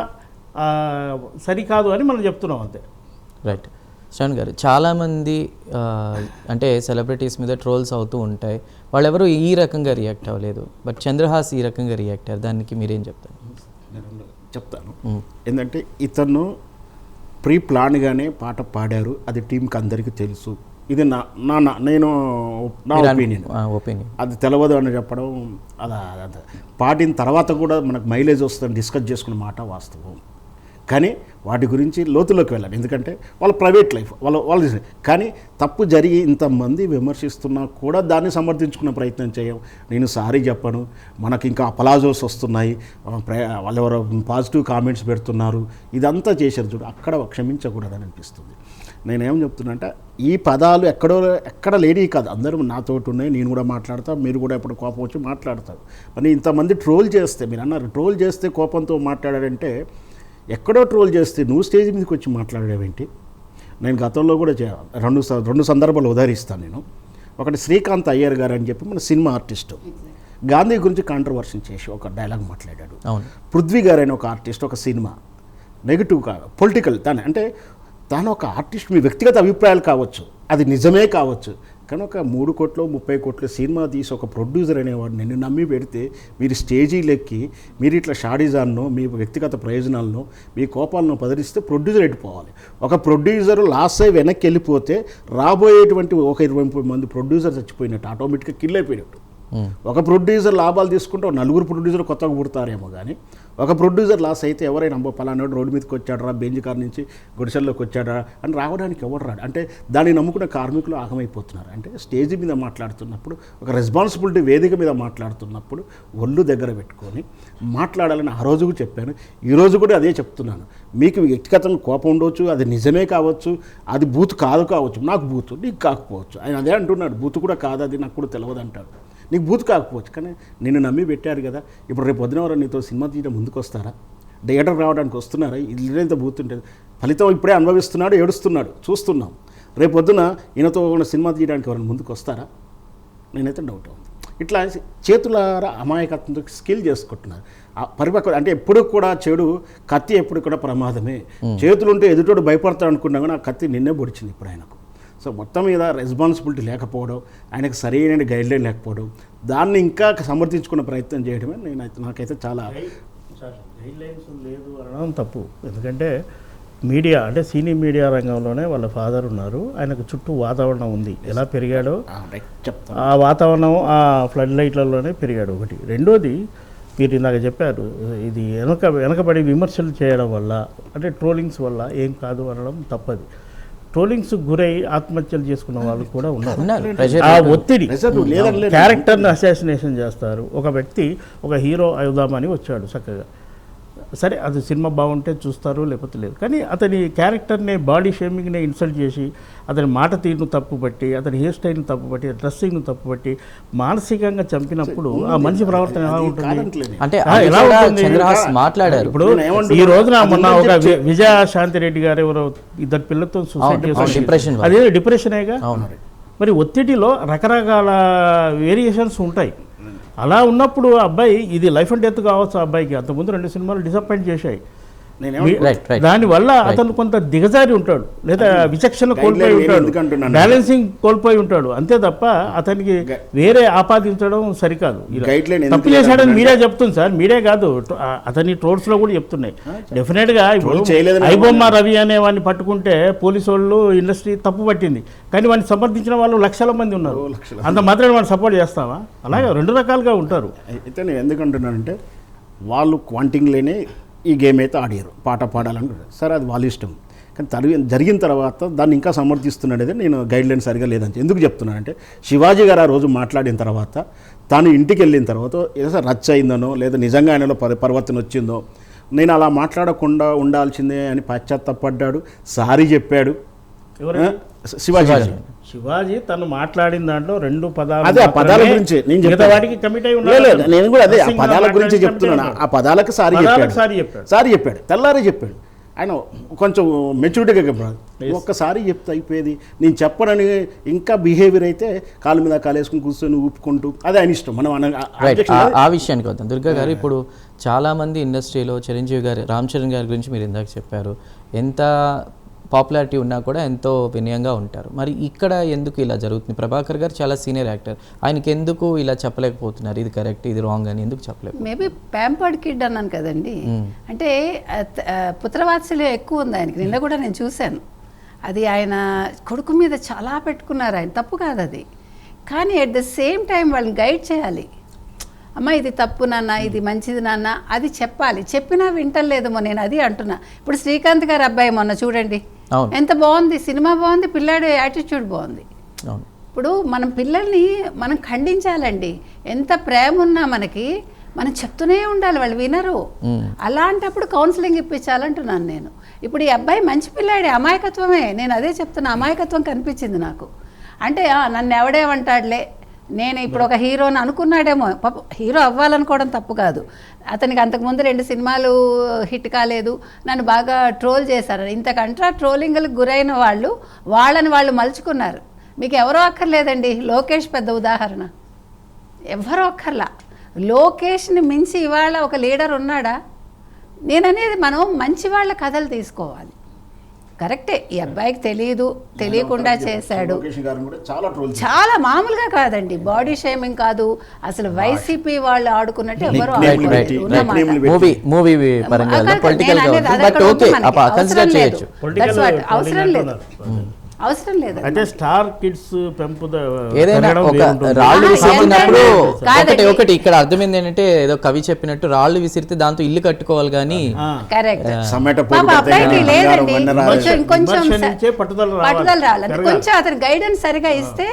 సరికాదు అని మనం చెప్తున్నాం అంతే. రైట్. శ్రవణ్ గారు, చాలామంది అంటే సెలబ్రిటీస్ మీద ట్రోల్స్ అవుతూ ఉంటాయి, వాళ్ళు ఎవరు ఈ రకంగా రియాక్ట్ అవ్వలేదు, బట్ చంద్రహాస్ ఈ రకంగా రియాక్ట్ అయ్యారు, దానికి మీరేం చెప్తారు? చెప్తాను. ఏంటంటే ఇతను ప్రీ ప్లాన్గానే పాట పాడారు, అది టీంకి అందరికీ తెలుసు. ఇది నేను నా ఒపీనియన్. అది తెలియదు అని చెప్పడం అది పాడిన తర్వాత కూడా మనకు మైలేజ్ వస్తుందని డిస్కస్ చేసుకున్న మాట వాస్తవం. కానీ వాటి గురించి లోతులోకి వెళ్ళాలి, ఎందుకంటే వాళ్ళ ప్రైవేట్ లైఫ్ వాళ్ళు. కానీ తప్పు జరిగి ఇంతమంది విమర్శిస్తున్నా కూడా దాన్ని సమర్థించుకునే ప్రయత్నం చేయం. నేను సారీ చెప్పను, మనకి ఇంకా అపలాజోస్ వస్తున్నాయి, వాళ్ళు ఎవరో పాజిటివ్ కామెంట్స్ పెడుతున్నారు, ఇదంతా చేశారు చూడు, అక్కడ క్షమించకూడదని అనిపిస్తుంది. నేనేం చెప్తున్నా అంటే ఈ పదాలు ఎక్కడ లేని కాదు, అందరూ నాతోటి ఉన్నాయి, నేను కూడా మాట్లాడతా, మీరు కూడా ఎప్పుడు కోపం వచ్చి మాట్లాడతారు. మరి ఇంతమంది ట్రోల్ చేస్తే, మీరు అన్నారు ట్రోల్ చేస్తే కోపంతో మాట్లాడాడంటే, ఎక్కడో ట్రోల్ చేస్తే నువ్వు స్టేజ్ మీదకి వచ్చి మాట్లాడేవేంటి? నేను గతంలో కూడా రెండు సందర్భాలు ఉదాహరిస్తాను. నేను ఒకటి శ్రీకాంత్ అయ్యర్ గారు అని చెప్పి మన సినిమా ఆర్టిస్టు గాంధీ గురించి కాంట్రవర్సీ చేసి ఒక డైలాగ్ మాట్లాడాడు. అవును. పృథ్వీ గారు అయిన ఒక ఆర్టిస్ట్ ఒక సినిమా నెగిటివ్ పొలిటికల్ తాను ఒక ఆర్టిస్ట్, మీ వ్యక్తిగత అభిప్రాయాలు కావచ్చు, అది నిజమే కావచ్చు, కానీ ఒక 3 కోట్లు 30 కోట్ల సినిమా తీసి ఒక ప్రొడ్యూసర్ అనేవాడు నిన్ను నమ్మి పెడితే మీరు స్టేజీలెక్కి మీరు ఇట్లా షాడీజాన్నో మీ వ్యక్తిగత ప్రయోజనాలను మీ కోపాలను పదిరిస్తే ప్రొడ్యూసర్ ఎట్టుకోవాలి. ఒక ప్రొడ్యూసర్ లాస్ అయి వెనక్కి వెళ్ళిపోతే రాబోయేటువంటి ఒక 20 మంది ప్రొడ్యూసర్ చచ్చిపోయినట్టు, ఆటోమేటిక్గా కిల్ అయిపోయినట్టు. ఒక ప్రొడ్యూసర్ లాభాలు తీసుకుంటే 4 ప్రొడ్యూసర్ కొత్తగా పుడతారేమో, కానీ ఒక ప్రొడ్యూసర్ లాస్ అయితే ఎవరైనా పలానాడు రోడ్డు మీదకి వచ్చాడరా, బెంజ్ కార్ నుంచి గుడిసెల్లోకి వచ్చాడా అని రావడానికి ఎవరు రాడు. అంటే దాన్ని నమ్ముకున్న కార్మికులు ఆగమైపోతున్నారు. అంటే స్టేజ్ మీద మాట్లాడుతున్నప్పుడు, ఒక రెస్పాన్సిబిలిటీ వేదిక మీద మాట్లాడుతున్నప్పుడు ఒళ్ళు దగ్గర పెట్టుకొని మాట్లాడాలని ఆ రోజు చెప్పాను, ఈరోజు కూడా అదే చెప్తున్నాను. మీకు వ్యక్తిగతంగా కోపం ఉండవచ్చు, అది నిజమే కావచ్చు, అది బూత్ కావచ్చు, నాకు బూత్ నీకు కాకపోవచ్చు. ఆయన అదే అంటున్నాడు, బూత్ కూడా కాదు, అది నాకు కూడా తెలియదు అంటాడు. నీకు బూత్ కాకపోవచ్చు, కానీ నిన్ను నమ్మి పెట్టారు కదా. ఇప్పుడు రేపు పొద్దున ఎవరు నీతో సినిమా తీయడం ముందుకు వస్తారా? థియేటర్ రావడానికి వస్తున్నారా? ఇల్లంత బూత్ ఉంటుంది. ఫలితం ఇప్పుడే అనుభవిస్తున్నాడు, ఏడుస్తున్నాడు, చూస్తున్నాం. రేపు పొద్దున ఈయనతో సినిమా తీయడానికి ఎవరైనా ముందుకు వస్తారా? నేనైతే డౌట్ ఉంది. ఇట్లా చేతులారా అమాయకత్వంతో స్కిల్ చేసుకుంటున్నారు. పరిపక్వ అంటే ఎప్పుడు కూడా చెడు, కత్తి ఎప్పుడు కూడా ప్రమాదమే. చేతులుంటే ఎదుటోడు భయపడతాడు అనుకున్నా కానీ ఆ కత్తి నిన్నే పొడిచింది ఇప్పుడు ఆయనకు. సో మొత్తం మీద రెస్పాన్సిబిలిటీ లేకపోవడం, ఆయనకు సరైన గైడ్లైన్ లేకపోవడం, దాన్ని ఇంకా సమర్థించుకునే ప్రయత్నం చేయడమే నాకైతే చాలా గైడ్లైన్స్ లేదు అనడం తప్పు. ఎందుకంటే మీడియా అంటే సినీ మీడియా రంగంలోనే వాళ్ళ ఫాదర్ ఉన్నారు, ఆయనకు చుట్టూ వాతావరణం ఉంది, ఎలా పెరిగాడో ఆ వాతావరణం ఆ ఫ్లడ్ లైట్లలోనే పెరిగాడు. ఒకటి. రెండోది, మీరు ఇందాక చెప్పారు, ఇది వెనకబడి విమర్శలు చేయడం వల్ల అంటే ట్రోలింగ్స్ వల్ల ఏం కాదు అనడం తప్పది. ట్రోలింగ్స్ గురై ఆత్మహత్యలు చేసుకున్న వాళ్ళు కూడా ఉన్నారు. ఆ ఒత్తిడి, క్యారెక్టర్ని అసాసినేషన్ చేస్తారు. ఒక వ్యక్తి ఒక హీరో అవుదామని వచ్చాడు చక్కగా, సరే అది సినిమా బాగుంటే చూస్తారు, లేకపోతే లేదు. కానీ అతని క్యారెక్టర్ని, బాడీ షేమింగ్ని ఇన్సల్ట్ చేసి, అతని మాట తీరును తప్పుపట్టి, అతని హెయిర్ స్టైల్ని తప్పుపట్టి, డ్రెస్సింగ్ను తప్పుపట్టి మానసికంగా చంపినప్పుడు ఆ మనిషి ప్రవర్తన ఎలా ఉంటుంది? అంటే ఎలా ఉంటుంది? మాట్లాడారు. ఇప్పుడు ఈ రోజున మొన్న ఒక విజయ శాంతిరెడ్డి గారు ఎవరో 2 పిల్లలతో సూసైడ్ చేశారు. అదే డిప్రెషనేగా. మరి ఒత్తిడిలో రకరకాల వేరియేషన్స్ ఉంటాయి. అలా ఉన్నప్పుడు అబ్బాయి, ఇది లైఫ్ అండ్ డెత్ కావచ్చు. అబ్బాయికి అంతకుముందు 2 సినిమాలు డిసప్పాయింట్ చేశాయి. దానివల్ల అతను కొంత దిగజారి ఉంటాడు, లేదా విచక్షణ కోల్పోయి ఉంటాడు, బ్యాలెన్సింగ్ కోల్పోయి ఉంటాడు. అంతే తప్ప అతనికి వేరే ఆపాదించడం సరికాదు. తప్పు చేశాడని మీడియా చెప్తుంది సార్, మీడియా కాదు, అతని ట్రోల్స్ లో కూడా చెప్తున్నాయి. డెఫినెట్ గా ఇప్పుడు ఐబొమ్మ రవి అనే వాడిని పట్టుకుంటే పోలీసు వాళ్ళు, ఇండస్ట్రీ తప్పు పట్టింది, కానీ వాడిని సమర్థించిన వాళ్ళు లక్షల మంది ఉన్నారు. అంత మాత్రం వాడిని సపోర్ట్ చేస్తావా? అలాగే 2 రకాలుగా ఉంటారు. అయితే నేను ఎందుకంటున్నానంటే, వాళ్ళు క్వాంటింగ్లోనే ఈ గేమ్ అయితే ఆడారు, పాట పాడాలనుకుంటారు, సరే అది వాళ్ళ ఇష్టం. కానీ జరిగిన తర్వాత దాన్ని ఇంకా సమర్థిస్తున్నాడేది నేను గైడ్లైన్ సరిగా లేదని ఎందుకు చెప్తున్నానంటే, శివాజీ గారు ఆ రోజు మాట్లాడిన తర్వాత, తాను ఇంటికి వెళ్ళిన తర్వాత ఏదో రచ్చ అయిందనో, లేదా నిజంగా ఆయనలో పరివర్తన వచ్చిందో, నేను అలా మాట్లాడకుండా ఉండాల్సిందే అని పశ్చాత్తపడ్డాడు, సారీ చెప్పాడు. శివాజీ తను మాట్లాడిన దాంట్లో 2 పదాలు, అదే ఆ పదాల గురించి వాటికి కమిట్ అయి ఉన్నాడు. నేను కూడా అదే ఆ పదాల గురించి చెప్తున్నాను. ఆ పదాలకు సారీ చెప్పాడు, తెల్లారే చెప్పాడు. ఆయన కొంచెం మెచ్యూరిటీగా చెప్పాడు. ఒక్కసారి చెప్తే అయిపోయేది. నేను చెప్పనని ఇంకా బిహేవియర్ అయితే కాలు మీద కాలేసుకుని కూర్చొని ఊపుకుంటూ, అదే ఆయన ఇష్టం. మనం ఆ విషయానికి వద్దాం. దుర్గా గారు, ఇప్పుడు చాలామంది ఇండస్ట్రీలో చిరంజీవి గారు, రామ్ చరణ్ గారి గురించి మీరు ఇందాక చెప్పారు, ఎంత పాపులారిటీ ఉన్నా కూడా ఎంతో వినయంగా ఉంటారు. మరి ఇక్కడ ఎందుకు ఇలా జరుగుతుంది? ప్రభాకర్ గారు చాలా సీనియర్ యాక్టర్, ఆయనకి ఎందుకు ఇలా చెప్పలేకపోతున్నారు, ఇది కరెక్ట్ ఇది రాంగ్ అని ఎందుకు చెప్పలేదు? మేబీ ప్యాంపర్డ్ కిడ్ అన్నాను కదండి, అంటే పుత్రవాత్సల్యం ఎక్కువ ఉంది ఆయనకి. నిన్న కూడా నేను చూశాను, అది ఆయన కొడుకు మీద చాలా పెట్టుకున్నారు ఆయన. తప్పు కాదు అది, కానీ అట్ ద సేమ్ టైం వాళ్ళని గైడ్ చేయాలి. అమ్మ ఇది తప్పు నాన్న, ఇది మంచిది నాన్న, అది చెప్పాలి. చెప్పినా వింటలేదేమో, నేను అది అంటున్నా. ఇప్పుడు శ్రీకాంత్ గారు అబ్బాయి మొన్న చూడండి, ఎంత బాగుంది సినిమా, బాగుంది, పిల్లాడి యాటిట్యూడ్ బాగుంది. ఇప్పుడు మనం పిల్లల్ని మనం ఖండించాలండి. ఎంత ప్రేమ ఉన్నా మనకి మనం చెప్తూనే ఉండాలి, వాళ్ళు వినరు. అలాంటప్పుడు కౌన్సిలింగ్ ఇప్పించాలంటున్నాను నేను. ఇప్పుడు ఈ అబ్బాయి మంచి పిల్లాడే, అమాయకత్వమే, నేను అదే చెప్తున్నా, అమాయకత్వం కనిపించింది నాకు. అంటే నన్ను ఎవడేమంటాడులే, నేను ఇప్పుడు ఒక హీరోని అనుకున్నాడేమో. పాప హీరో అవ్వాలనుకోవడం తప్పు కాదు. అతనికి అంతకుముందు 2 సినిమాలు హిట్ కాలేదు, నన్ను బాగా ట్రోల్ చేశారు. ఇంతకంటే ట్రోలింగ్లకు గురైన వాళ్ళని వాళ్ళు మలుచుకున్నారు. మీకు ఎవరో అక్కర్లేదండి, లోకేష్ పెద్ద ఉదాహరణ. ఎవరో అక్కర్లా, లోకేష్ని మించి ఇవాళ ఒక లీడర్ ఉన్నాడా? నేననేది మనం మంచి వాళ్ళ కథలు తీసుకోవాలి. కరెక్టే, ఈ అబ్బాయికి తెలియదు, తెలియకుండా చేశాడు, లోకేష్ గారిని కూడా చాలా ట్రోల్ చాలా మామూలుగా కాదండి, బాడీ షేమింగ్ కాదు అసలు, వైసీపీ వాళ్ళు ఆడుకున్నట్టు ఎవరు Nickname పెట్టి, మూవీ పరంగా పొలిటికల్ బట్ ఓకే కన్సిడర్ చేయొచ్చు. అవసరం లేదు, అవసరం లేదు. అయితే స్టార్ కిడ్స్ ఏదైనా ఒక రాళ్ళు విసిరినప్పుడు ఒకటి ఇక్కడ అర్థమైంది ఏంటంటే, ఏదో కవి చెప్పినట్టు రాళ్ళు విసిరితే దాంతో ఇల్లు కట్టుకోవాలి కానీ కరెక్ట్. సమెట పాప అబ్బాయికి లేదండి, కొంచెం పట్టుదల పట్టుదల రాలేదు, కొంచెం అతని గైడెన్స్ సరిగా ఇస్తే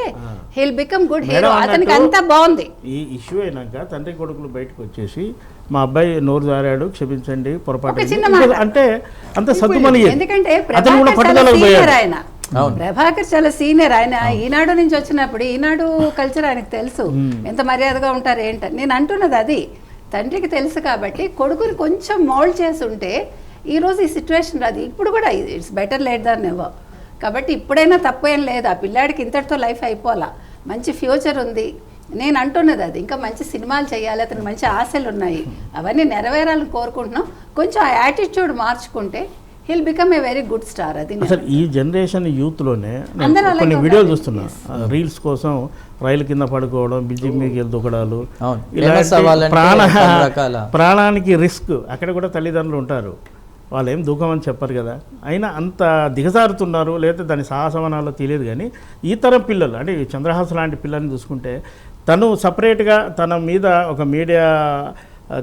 హీల్ బికమ్ గుడ్ హీరో. అతనికి అంతా బాగుంది. ఈ ఇష్యూ అయినాక తండ్రి కొడుకులు బయటకు వచ్చేసి మా అబ్బాయి నోరు జారాడు, క్షమించండి, పొరపాటు అంటే అంత సత్తుమని, ఎందుకంటే అతను కూడా పట్టుదల ఆయన ప్రభాకర్ చాలా సీనియర్. ఆయన ఈనాడు నుంచి వచ్చినప్పుడు ఈనాడు కల్చర్ ఆయనకు తెలుసు, ఎంత మర్యాదగా ఉంటారు ఏంటని. నేను అంటున్నది అది, తండ్రికి తెలుసు కాబట్టి కొడుకుని కొంచెం మోల్డ్ చేసి ఉంటే ఈరోజు ఈ సిచ్యువేషన్ రాదు. ఇప్పుడు కూడా it's better late than ever. కాబట్టి ఇప్పుడైనా తప్పు ఏం లేదు, ఆ పిల్లాడికి ఇంతటితో లైఫ్ అయిపోలా, మంచి ఫ్యూచర్ ఉంది. నేను అంటున్నది అది, ఇంకా మంచి సినిమాలు చేయాలి, అతనికి మంచి ఆశలు ఉన్నాయి, అవన్నీ నెరవేరాలని కోరుకుంటున్నాం. కొంచెం ఆ యాటిట్యూడ్ మార్చుకుంటే he'll become a very good star. అది అసలు ఈ జనరేషన్ యూత్లోనే కొన్ని వీడియోలు చూస్తున్నా, రీల్స్ కోసం రైలు కింద పడుకోవడం, బిల్డింగ్ మీదకి వెళ్ళి దూకడాలు, ప్రాణానికి రిస్క్. అక్కడ కూడా తల్లిదండ్రులు ఉంటారు, వాళ్ళు ఏం దూకమని చెప్పరు కదా, అయినా అంత దిగజారుతున్నారు. లేదా దాని సాహసవనాల్లో తెలియదు. కానీ ఈ తరం పిల్లలు అంటే చంద్రహాస్ లాంటి పిల్లల్ని చూసుకుంటే, తను సపరేట్గా తన మీద ఒక మీడియా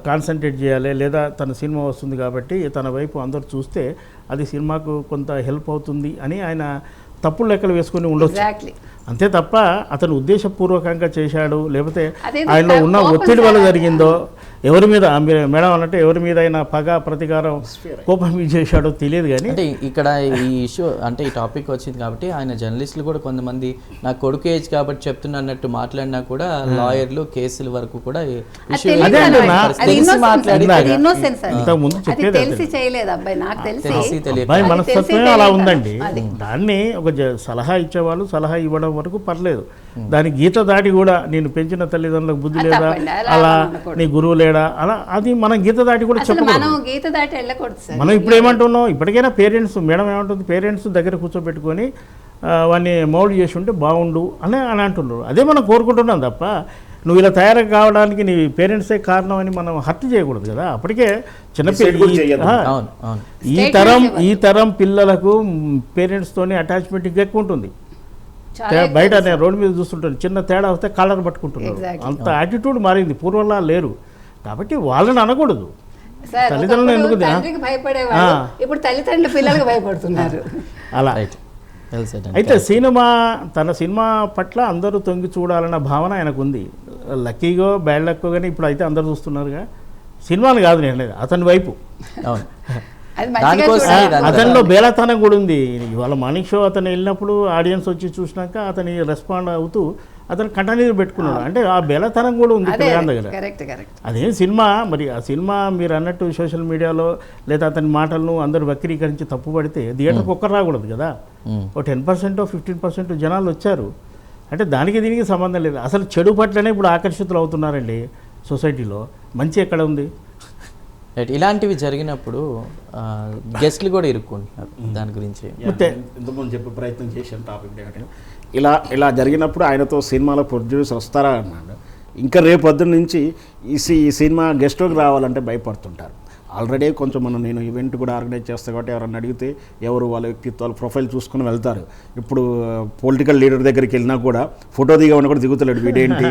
కాన్సన్ట్రేట్ చేయాలి, లేదా తన సినిమా వస్తుంది కాబట్టి తన వైపు అందరూ చూస్తే అది సినిమాకు కొంత హెల్ప్ అవుతుంది అని ఆయన తప్పుడు లెక్కలు వేసుకొని ఉండొచ్చు. అంతే తప్ప అతను ఉద్దేశపూర్వకంగా చేశాడు, లేకపోతే ఆయనలో ఉన్న ఒత్తిడి వల్ల జరిగిందో, ఎవరి మీద మేడం అన్నట్టు ఎవరి మీద అయినా పగ ప్రతీకారం కోపం చేశాడో తెలియదు. కానీ అంటే ఇక్కడ ఈ ఇష్యూ అంటే ఈ టాపిక్ వచ్చింది కాబట్టి ఆయన జర్నలిస్టులు కూడా కొంతమంది నా కొడుకు ఏజ్ కాబట్టి చెప్తున్నా అన్నట్టు మాట్లాడినా కూడా లాయర్లు కేసుల వరకు కూడా మనస్తత్వమే అలా ఉందండి. దాన్ని ఒక సలహా ఇచ్చేవాళ్ళు సలహా ఇవ్వడం వరకు పర్లేదు, దాని గీత దాటి కూడా నేను పెంచిన తల్లిదండ్రులకు బుద్ధి లేదా, అలా నీ గురువు లేడా, అలా అది మనం గీత దాటి కూడా చెప్పకూడదు. మనం ఇప్పుడు ఏమంటున్నాం, ఇప్పటికైనా పేరెంట్స్, మేడం ఏమంటుంది, పేరెంట్స్ దగ్గర కూర్చోబెట్టుకొని వాడిని మౌల్డ్ చేసి ఉంటే బాగుండు అని అంటున్నారు. అదే మనం కోరుకుంటున్నాం తప్ప నువ్వు ఇలా తయారు కావడానికి నీ పేరెంట్సే కారణం అని మనం హర్ట్ చేయకూడదు కదా. అప్పటికే చిన్నపిల్లలు ఈ తరం పిల్లలకు పేరెంట్స్తోనే అటాచ్మెంట్ ఇంకా ఎక్కువ ఉంటుంది. బయట నేను రోడ్డు మీద చూస్తుంటాను, చిన్న తేడా వస్తే కాలర్ పట్టుకుంటున్నారు, అంత యాటిట్యూడ్ మారింది, పూర్వంలా లేరు. కాబట్టి వాళ్ళని అనకూడదు, తల్లిదండ్రులు ఎందుకు ఇప్పుడు తల్లిదండ్రులు పిల్లలకు భయపడుతున్నారు అలా. అయితే తన సినిమా పట్ల అందరూ తొంగి చూడాలన్న భావన ఆయనకు ఉంది. లక్కీగో బ్యాడ్ లక్కో కానీ ఇప్పుడు అయితే అందరూ చూస్తున్నారుగా, సినిమాలు కాదు నేను అతని వైపు, అతనిలో బేలతనం కూడా ఉంది. ఇవాళ మార్నింగ్ షో అతను వెళ్ళినప్పుడు ఆడియన్స్ వచ్చి చూసినాక అతని రెస్పాండ్ అవుతూ అతను కంటనీరు పెట్టుకున్నాడు, అంటే ఆ బేలతనం కూడా ఉంది కళ్యాణ్ దగ్గర. అదేం సినిమా మరి, ఆ సినిమా మీరు అన్నట్టు సోషల్ మీడియాలో లేదా అతని మాటలను అందరూ వక్రీకరించి తప్పు పడితే థియేటర్కి ఒక్కరు రాకూడదు కదా. ఓ 10% 15% జనాలు వచ్చారు అంటే దానికి దీనికి సంబంధం లేదు. అసలు చెడు పట్లనే ఇప్పుడు ఆకర్షితులు అవుతున్నారండి సొసైటీలో, మంచి ఎక్కడ ఉంది. ఇలాంటివి జరిగినప్పుడు గెస్ట్లు కూడా ఇరుక్కుంటున్నారు. దాని గురించి ఇంతకుముందు చెప్పే ప్రయత్నం చేశాను టాపిక్. ఇలా జరిగినప్పుడు ఆయనతో సినిమాలో ప్రొడ్యూసర్ వస్తారా అన్నాడు. ఇంకా రేపు పొద్దున్న నుంచి ఈ సినిమా గెస్ట్లోకి రావాలంటే భయపడుతుంటారు. ఆల్రెడీ కొంచెం నేను ఈవెంట్ కూడా ఆర్గనైజ్ చేస్తాను కాబట్టి ఎవరన్నా అడిగితే ఎవరు వాళ్ళ వ్యక్తిత్వాలు ప్రొఫైల్ చూసుకుని వెళ్తారు. ఇప్పుడు పొలిటికల్ లీడర్ దగ్గరికి వెళ్ళినా కూడా ఫోటో దిగమని కూడా దిగుతలేడు, వీడేంటి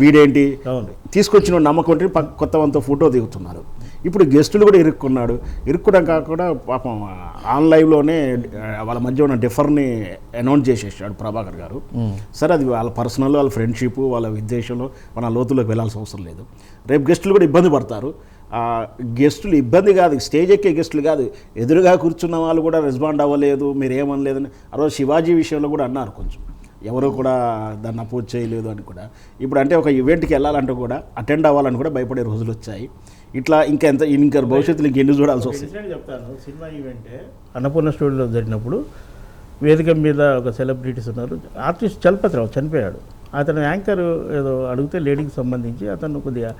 వీడేంటి తీసుకొచ్చిన నమ్మకం ఉంటే కొత్త వంతో ఫోటో దిగుతున్నారు. ఇప్పుడు గెస్టులు కూడా ఇరుక్కుడం కాకుండా పాపం ఆన్లైన్లోనే వాళ్ళ మధ్య ఉన్న డిఫర్ని అనౌన్స్ చేసేసాడు ప్రభాకర్ గారు. సరే అది వాళ్ళ పర్సనల్, వాళ్ళ ఫ్రెండ్షిప్, వాళ్ళ విద్వేషంలో మన లోతులోకి వెళ్ళాల్సిన అవసరం లేదు. రేపు గెస్టులు కూడా ఇబ్బంది పడతారు. గెస్టులు ఇబ్బంది కాదు, స్టేజ్ ఎక్కే గెస్టులు కాదు, ఎదురుగా కూర్చున్న వాళ్ళు కూడా రెస్పాండ్ అవ్వలేదు, మీరు ఏమనలేదని ఆ రోజు శివాజీ విషయంలో కూడా అన్నారు. కొంచెం ఎవరు కూడా దాన్ని అపోజ్ చేయలేదు అని కూడా. ఇప్పుడు అంటే ఒక ఈవెంట్కి వెళ్ళాలంటే కూడా అటెండ్ అవ్వాలని కూడా భయపడే రోజులు వచ్చాయి. ఇట్లా ఇంకా భవిష్యత్తులో ఇంకెన్ని చూడాల్సి వస్తుంది. చెప్తాను, సినిమా ఈవెంటే అన్నపూర్ణ స్టూడియోలో జరిగినప్పుడు వేదిక మీద ఒక సెలబ్రిటీస్ ఉన్నారు, ఆర్టిస్ట్ చలపతిరావు చనిపోయాడు, అతను యాంకర్ ఏదో అడిగితే లేడీకి సంబంధించి అతను కొద్దిగా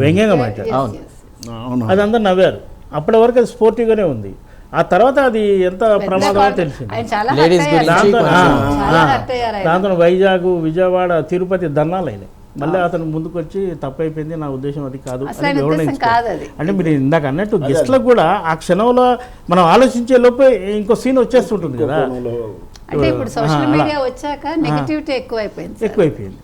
వ్యంగ్యంగా మాట్లాడు, అవును. అది అందరు నవ్వారు. అప్పటి వరకు అది స్పోర్టివ్గానే ఉంది, ఆ తర్వాత అది ఎంత ప్రమాదమో తెలిసింది. ఆయన చాలా Ladies hurt అయ్యారు. గురించి చాలా hurt అయ్యారు ఆయన. దాంతో వైజాగ్, విజయవాడ, తిరుపతి ధర్నాలు అయినాయి. మళ్ళీ అతను ముందుకు వచ్చి తప్పైపోయింది, నా ఉద్దేశం అది కాదు అసలు అని ఆయన వివరణ ఉద్దేశం ఇచ్చారు. కాదు అది. అంటే మీరు ఇందాక అన్నట్టు గెస్ట్లకు కూడా ఆ క్షణంలో మనం ఆలోచించే లోపే ఇంకో సీన్ వచ్చేస్తుంటుంది కదా, అంటే ఇప్పుడు సోషల్ మీడియా వచ్చాక నెగటివిటీ ఎక్కువైపోయింది సార్. ఎక్కువైపోయింది.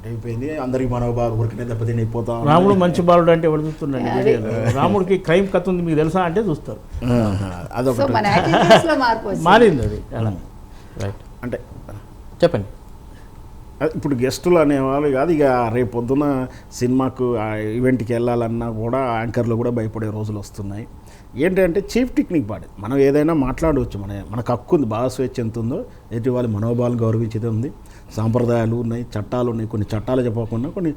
అయిపోయింది, అందరికి మనోభావం ఊరికనే దెబ్బతినిపోతాం. రాముడు మంచి బాలుడు అంటే ఎవరు చూస్తున్నాడు? రాముడికి క్రైమ్ కథ ఉంది మీకు తెలుసా అంటే చూస్తారు. సో అదొకటి. మన యాటిట్యూడ్స్ లో మార్పు వచ్చింది. మారింది అది అలా. రైట్, అంటే చెప్పండి. ఇప్పుడు గెస్టులు అనేవాళ్ళు కాదు, ఇక రేపు పొద్దున సినిమాకు ఈవెంట్కి వెళ్ళాలన్నా కూడా యాంకర్లు కూడా భయపడే రోజులు వస్తున్నాయి. ఏంటంటే చీఫ్ టెక్నిక్ పాడే మనం ఏదైనా మాట్లాడవచ్చు, మనకు హక్కు ఉంది, భావ స్వేచ్ఛ ఎంత ఉందో ఎదుటి వాళ్ళ మనోభావాలు గౌరవించేది ఉంది, సాంప్రదాయాలు ఉన్నాయి, చట్టాలు ఉన్నాయి. కొన్ని చట్టాలు చెప్పకుండా కొన్ని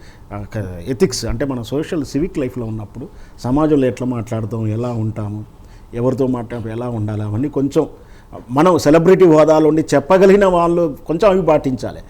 ఎథిక్స్ అంటే మన సోషల్ సివిక్ లైఫ్లో ఉన్నప్పుడు సమాజంలో ఎట్లా మాట్లాడతాం, ఎలా ఉంటాము, ఎవరితో మాట్లాడటం ఎలా ఉండాలి, అవన్నీ కొంచెం మనం సెలబ్రిటీ హోదాలో ఉండి చెప్పగలిగిన వాళ్ళు కొంచెం అవి పాటించాలి.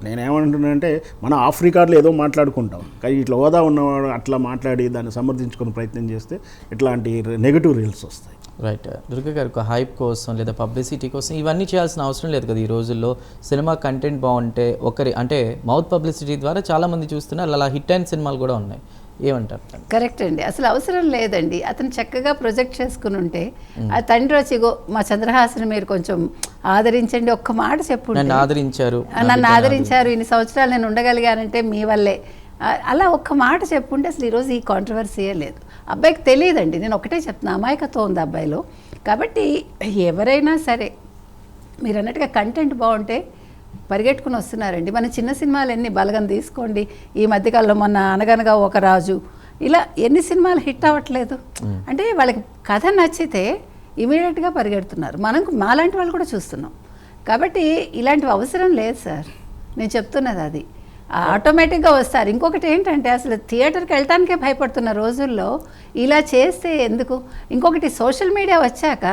నేనేమంటున్నానంటే మనం ఆఫ్ రికార్డులో ఏదో మాట్లాడుకుంటాం, కానీ ఇట్లా హోదా ఉన్నవాడు అట్లా మాట్లాడి దాన్ని సమర్థించుకునే ప్రయత్నం చేస్తే ఇట్లాంటి నెగిటివ్ రీల్స్ వస్తాయి. రైట్, దుర్గా గారు, ఒక హైప్ కోసం లేదా పబ్లిసిటీ కోసం ఇవన్నీ చేయాల్సిన అవసరం లేదు కదా ఈ రోజుల్లో. సినిమా కంటెంట్ బాగుంటే ఒకరి అంటే మౌత్ పబ్లిసిటీ ద్వారా చాలామంది చూస్తున్నారు, అలా హిట్ అయిన సినిమాలు కూడా ఉన్నాయి. ఏమంటారు? కరెక్ట్ అండి, అసలు అవసరం లేదండి. అతను చక్కగా ప్రొజెక్ట్ చేసుకుని ఉంటే ఆ తండ్రి వచ్చి మా చంద్రహాసన్ మీరు కొంచెం ఆదరించండి, ఒక్క మాట చెప్పు, నన్ను ఆదరించారు, నన్ను ఆదరించారు, ఇన్ని సంవత్సరాలు నేను ఉండగలిగానంటే మీ వల్లే, అలా ఒక్క మాట చెప్పుంటే అసలు ఈరోజు ఈ కాంట్రవర్సీయే లేదు. అబ్బాయికి తెలియదండి, నేను ఒకటే చెప్తున్నా, అమాయకత్వం ఉంది అబ్బాయిలో. కాబట్టి ఎవరైనా సరే మీరు అన్నట్టుగా కంటెంట్ బాగుంటే పరిగెట్టుకుని వస్తున్నారండి. మన చిన్న సినిమాలు ఎన్ని, బలగం తీసుకోండి, ఈ మధ్యకాలంలో మొన్న అనగనగా ఒక రాజు, ఇలా ఎన్ని సినిమాలు హిట్ అవ్వట్లేదు. అంటే వాళ్ళకి కథ నచ్చితే ఇమీడియట్గా పరిగెడుతున్నారు. మాలాంటి వాళ్ళు కూడా చూస్తున్నాం. కాబట్టి ఇలాంటివి అవసరం లేదు సార్, నేను చెప్తున్నది అది. ఆటోమేటిక్గా వస్తారు. ఇంకొకటి ఏంటంటే అసలు థియేటర్కి వెళ్ళటానికే భయపడుతున్న రోజుల్లో ఇలా చేస్తే ఎందుకు? ఇంకొకటి సోషల్ మీడియా వచ్చాక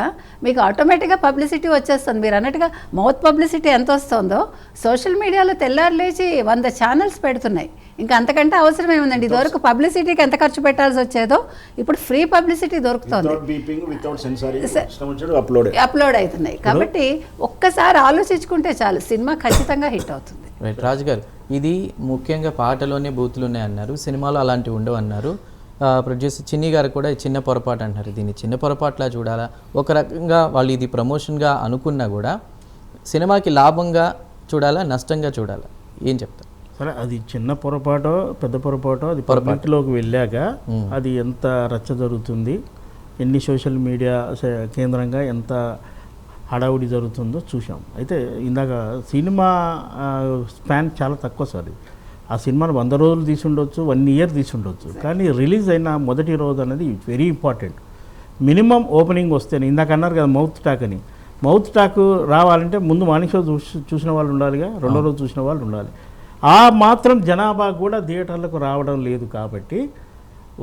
మీకు ఆటోమేటిక్గా పబ్లిసిటీ వచ్చేస్తుంది. మీరు అన్నట్టుగా మౌత్ పబ్లిసిటీ ఎంత వస్తుందో సోషల్ మీడియాలో తెల్లారు లేచి 100 ఛానల్స్ పెడుతున్నాయి. ఇంకా అంతకంటే అవసరం ఏముందండి? ఇదివరకు పబ్లిసిటీకి ఎంత ఖర్చు పెట్టాల్సి వచ్చేదో ఇప్పుడు ఫ్రీ పబ్లిసిటీ దొరుకుతుంది, అప్లోడ్ అవుతున్నాయి. కాబట్టి ఒక్కసారి ఆలోచించుకుంటే చాలు, సినిమా ఖచ్చితంగా హిట్ అవుతుంది. రైట్, రాజు గారు, ఇది ముఖ్యంగా పాటలోనే బూతులు ఉన్నాయి అన్నారు, సినిమాలో అలాంటివి ఉండవు అన్నారు. ప్రొడ్యూసర్ చిన్ని గారు కూడా చిన్న పొరపాటు అంటారు, దీన్ని చిన్న పొరపాటులా చూడాలా? ఒక రకంగా వాళ్ళు ఇది ప్రమోషన్గా అనుకున్నా కూడా సినిమాకి లాభంగా చూడాలా, నష్టంగా చూడాలా? ఏం చెప్తారు? సరే, అది చిన్న పొరపాటో పెద్ద పొరపాటో అది పబ్లిక్లోకి వెళ్ళాక అది ఎంత రచ్చ జరుగుతుంది, ఎన్ని సోషల్ మీడియా కేంద్రంగా ఎంత హడావుడి జరుగుతుందో చూసాం. అయితే ఇందాక సినిమా స్పాన్ చాలా తక్కువ సార్. ఆ సినిమాను 100 రోజులు తీసి ఉండొచ్చు, 1 ఇయర్ తీసి ఉండొచ్చు, కానీ రిలీజ్ అయిన మొదటి రోజు అనేది వెరీ ఇంపార్టెంట్. మినిమం ఓపెనింగ్ వస్తేనే, ఇందాక అన్నారు కదా మౌత్ టాక్ అని, మౌత్ టాక్ రావాలంటే ముందు మార్నింగ్ షో చూసిన వాళ్ళు ఉండాలిగా, రెండో రోజు చూసిన వాళ్ళు ఉండాలి. ఆ మాత్రం జనాభా కూడా థియేటర్లకు రావడం లేదు. కాబట్టి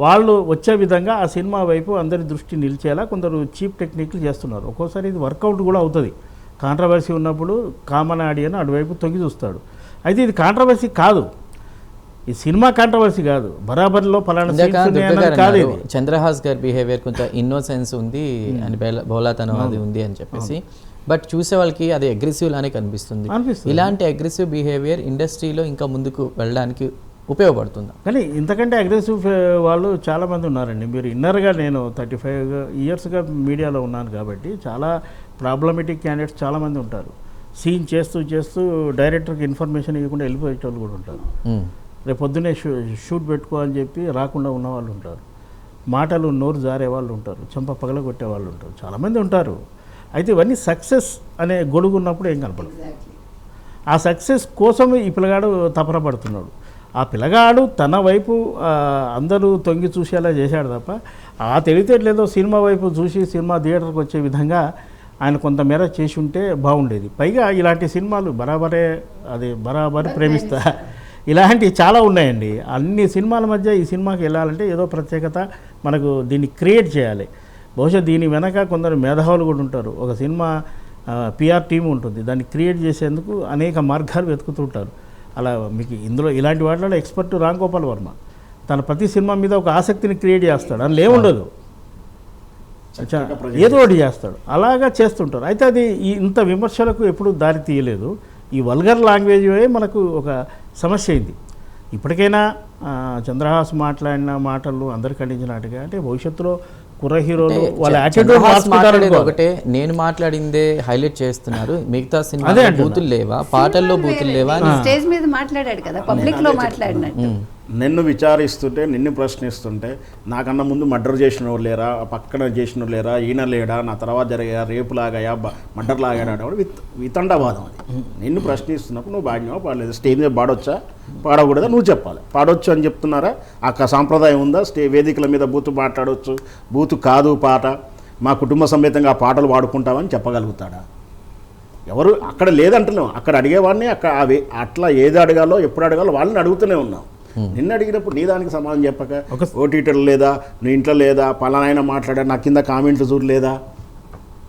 వాళ్ళు వచ్చే విధంగా ఆ సినిమా వైపు అందరి దృష్టి నిలిచేలా కొందరు చీప్ టెక్నిక్లు చేస్తున్నారు. ఒక్కోసారి ఇది వర్కౌట్ కూడా అవుతుంది. కాంట్రవర్సీ ఉన్నప్పుడు కామన్ ఆడియన్ అటువైపు తొంగి చూస్తాడు. అయితే ఇది కాంట్రవర్సీ కాదు, ఈ సినిమా కాంట్రవర్సీ కాదు, బరాబర్లో ఫలానా కాదు. చంద్రహాస్ గారి బిహేవియర్ కొంచెం ఇన్నోసెన్స్ ఉంది అని, బోలాతనం అది ఉంది అని చెప్పేసి, బట్ చూసే వాళ్ళకి అది అగ్రెసివ్ లానే కనిపిస్తుంది. ఇలాంటి అగ్రెసివ్ బిహేవియర్ ఇండస్ట్రీలో ఇంకా ముందుకు వెళ్ళడానికి ఉపయోగపడుతుంది. కానీ ఇంతకంటే అగ్రెసివ్ వాళ్ళు చాలామంది ఉన్నారండి. మీరు ఇన్నర్గా, నేను 35 ఇయర్స్గా మీడియాలో ఉన్నాను కాబట్టి చాలా ప్రాబ్లమేటిక్ క్యాండిడేట్స్ చాలామంది ఉంటారు. సీన్ చేస్తూ డైరెక్టర్కి ఇన్ఫర్మేషన్ ఇవ్వకుండా వెళ్ళిపోయేటోళ్ళు కూడా ఉంటారు. రేపు పొద్దున్నే షూట్ పెట్టుకో అని చెప్పి రాకుండా ఉన్న వాళ్ళు ఉంటారు. మాటలు నోరు జారే వాళ్ళు ఉంటారు, చెంప పగలగొట్టే వాళ్ళు ఉంటారు, చాలామంది ఉంటారు. అయితే ఇవన్నీ సక్సెస్ అనే గొడుగు ఉన్నప్పుడు ఏం కనపడదు. ఆ సక్సెస్ కోసం ఈ పిల్లగాడు తపన పడుతున్నాడు. ఆ పిల్లగాడు తన వైపు అందరూ తొంగి చూసేలా చేశాడు తప్ప, ఆ తెలివితేటలేదో సినిమా వైపు చూసి సినిమా థియేటర్కి వచ్చే విధంగా ఆయన కొంతమేర చేసి ఉంటే బాగుండేది. పైగా ఇలాంటి సినిమాలు బరాబరి ప్రేమిస్తా, ఇలాంటివి చాలా ఉన్నాయండి. అన్ని సినిమాల మధ్య ఈ సినిమాకి వెళ్ళాలంటే ఏదో ప్రత్యేకత మనకు దీన్ని క్రియేట్ చేయాలి. బహుశా దీని వెనక కొందరు మేధావులు కూడా ఉంటారు. ఒక సినిమా పిఆర్ టీం ఉంటుంది, దాన్ని క్రియేట్ చేసేందుకు అనేక మార్గాలు వెతుకుతుంటారు. అలా మీకు ఇందులో ఇలాంటి వాటిలో ఎక్స్పర్ట్ రామ్ గోపాల్ వర్మ తన ప్రతి సినిమా మీద ఒక ఆసక్తిని క్రియేట్ చేస్తాడు, అందులో ఏముండదు, ఏదో ఒకటి చేస్తాడు, అలాగా చేస్తుంటారు. అయితే అది ఇంత విమర్శలకు ఎప్పుడు దారి తీయలేదు. ఈ వల్గర్ లాంగ్వేజ్ మనకు ఒక సమస్య అయింది. ఇప్పటికైనా చంద్రహాస్ మాట్లాడిన మాటలు అందరు ఖండించినట్టుగా, అంటే భవిష్యత్తులో కుర్ర హీరోలు వాళ్ళ యాటిట్యూడ్ మార్చుకుంటారు. ఒకటే నేను మాట్లాడిందే హైలైట్ చేస్తున్నారు, మిగతా సినిమా బూతులు లేవా, పాటల్లో బూతులు లేవా? స్టేజ్ మీద మాట్లాడాడు కదా, పబ్లిక్ లో మాట్లాడినట్టు. నిన్ను విచారిస్తుంటే, నిన్ను ప్రశ్నిస్తుంటే, నాకన్నా ముందు మర్డర్ చేసిన వాళ్ళు లేరా, పక్కన చేసిన వాళ్ళు లేరా, ఈయన లేడా, నా తర్వాత జరిగా, రేపు లాగాయా, మర్డర్ లాగాడా, వితండవాదం అది. నిన్ను ప్రశ్నిస్తున్నప్పుడు నువ్వు బాగా పాడలేదు, స్టేజ్ మీద పాడొచ్చా పాడకూడదా నువ్వు చెప్పాలి. పాడొచ్చు అని చెప్తున్నారా, ఆ సాంప్రదాయం ఉందా? వేదికల మీద బూతు మాట్లాడవచ్చు, బూతు కాదు పాట, మా కుటుంబ సమేతంగా ఆ పాటలు పాడుకుంటామని చెప్పగలుగుతాడా? ఎవరు అక్కడ లేదంటున్నాం, అక్కడ అడిగేవాడిని అట్లా ఏది అడగాలో ఎప్పుడు అడగాలో వాళ్ళని అడుగుతూనే ఉన్నాం. నిన్ను అడిగినప్పుడు నీ దానికి సమాధానం చెప్పక ఓటీటీలు లేదా, నీ ఇంట్లో లేదా, పలానాయన మాట్లాడా, నా కింద కామెంట్లు చూడలేదా,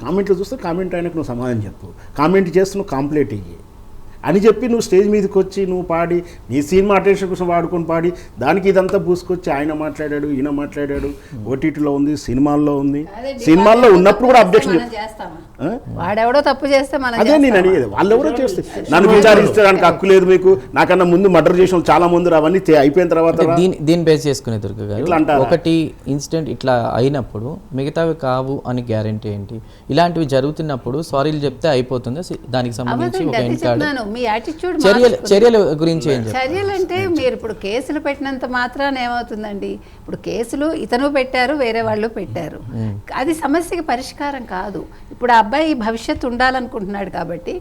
కామెంట్లు చూస్తే కామెంట్ ఆయనకు నువ్వు సమాధానం చెప్పు, కామెంట్ చేస్తే నువ్వు కంప్లీట్ ఇయ్యి అని చెప్పి నువ్వు స్టేజ్ మీదకి వచ్చి నువ్వు పాడి నీ సినిమా అటెన్షన్ కోసం వాడుకొని పాడి దానికి ఇదంతా పూసుకొచ్చి ఆయన మాట్లాడాడు, ఈయన మాట్లాడాడు, ఓటీటీలో ఉంది, సినిమాల్లో ఉంది, సినిమాల్లో ఉన్నప్పుడు కూడా అబ్జెక్షన్ వాడెవడో తప్పు చేస్తే అదే నేను అడిగేది. వాళ్ళు ఎవరో చేస్తే నన్ను విచారించడానికి హక్కు లేదు మీకు, నాకన్నా ముందు మర్డర్ చేసిన చాలా మంది అవన్నీ అయిపోయిన తర్వాత దీన్ని బేస్ చేసుకునే దుర్గ గారు ఒకటి ఇన్సిడెంట్ ఇట్లా అయినప్పుడు మిగతావి కావు అని గ్యారెంటీ ఏంటి? ఇలాంటివి జరుగుతున్నప్పుడు సారీలు చెప్తే అయిపోతుందా? దానికి సంబంధించి ఒక ఎండ్ మీ యాటిట్యూడ్ చర్యల గురించి చర్యలు అంటే మీరు ఇప్పుడు కేసులు పెట్టినంత మాత్రాన ఏమవుతుందండి? ఇప్పుడు కేసులు ఇతను పెట్టారు, వేరే వాళ్ళు పెట్టారు, అది సమస్యకి పరిష్కారం కాదు. ఇప్పుడు ఆ అబ్బాయి భవిష్యత్తు ఉండాలనుకుంటున్నాడు కాబట్టి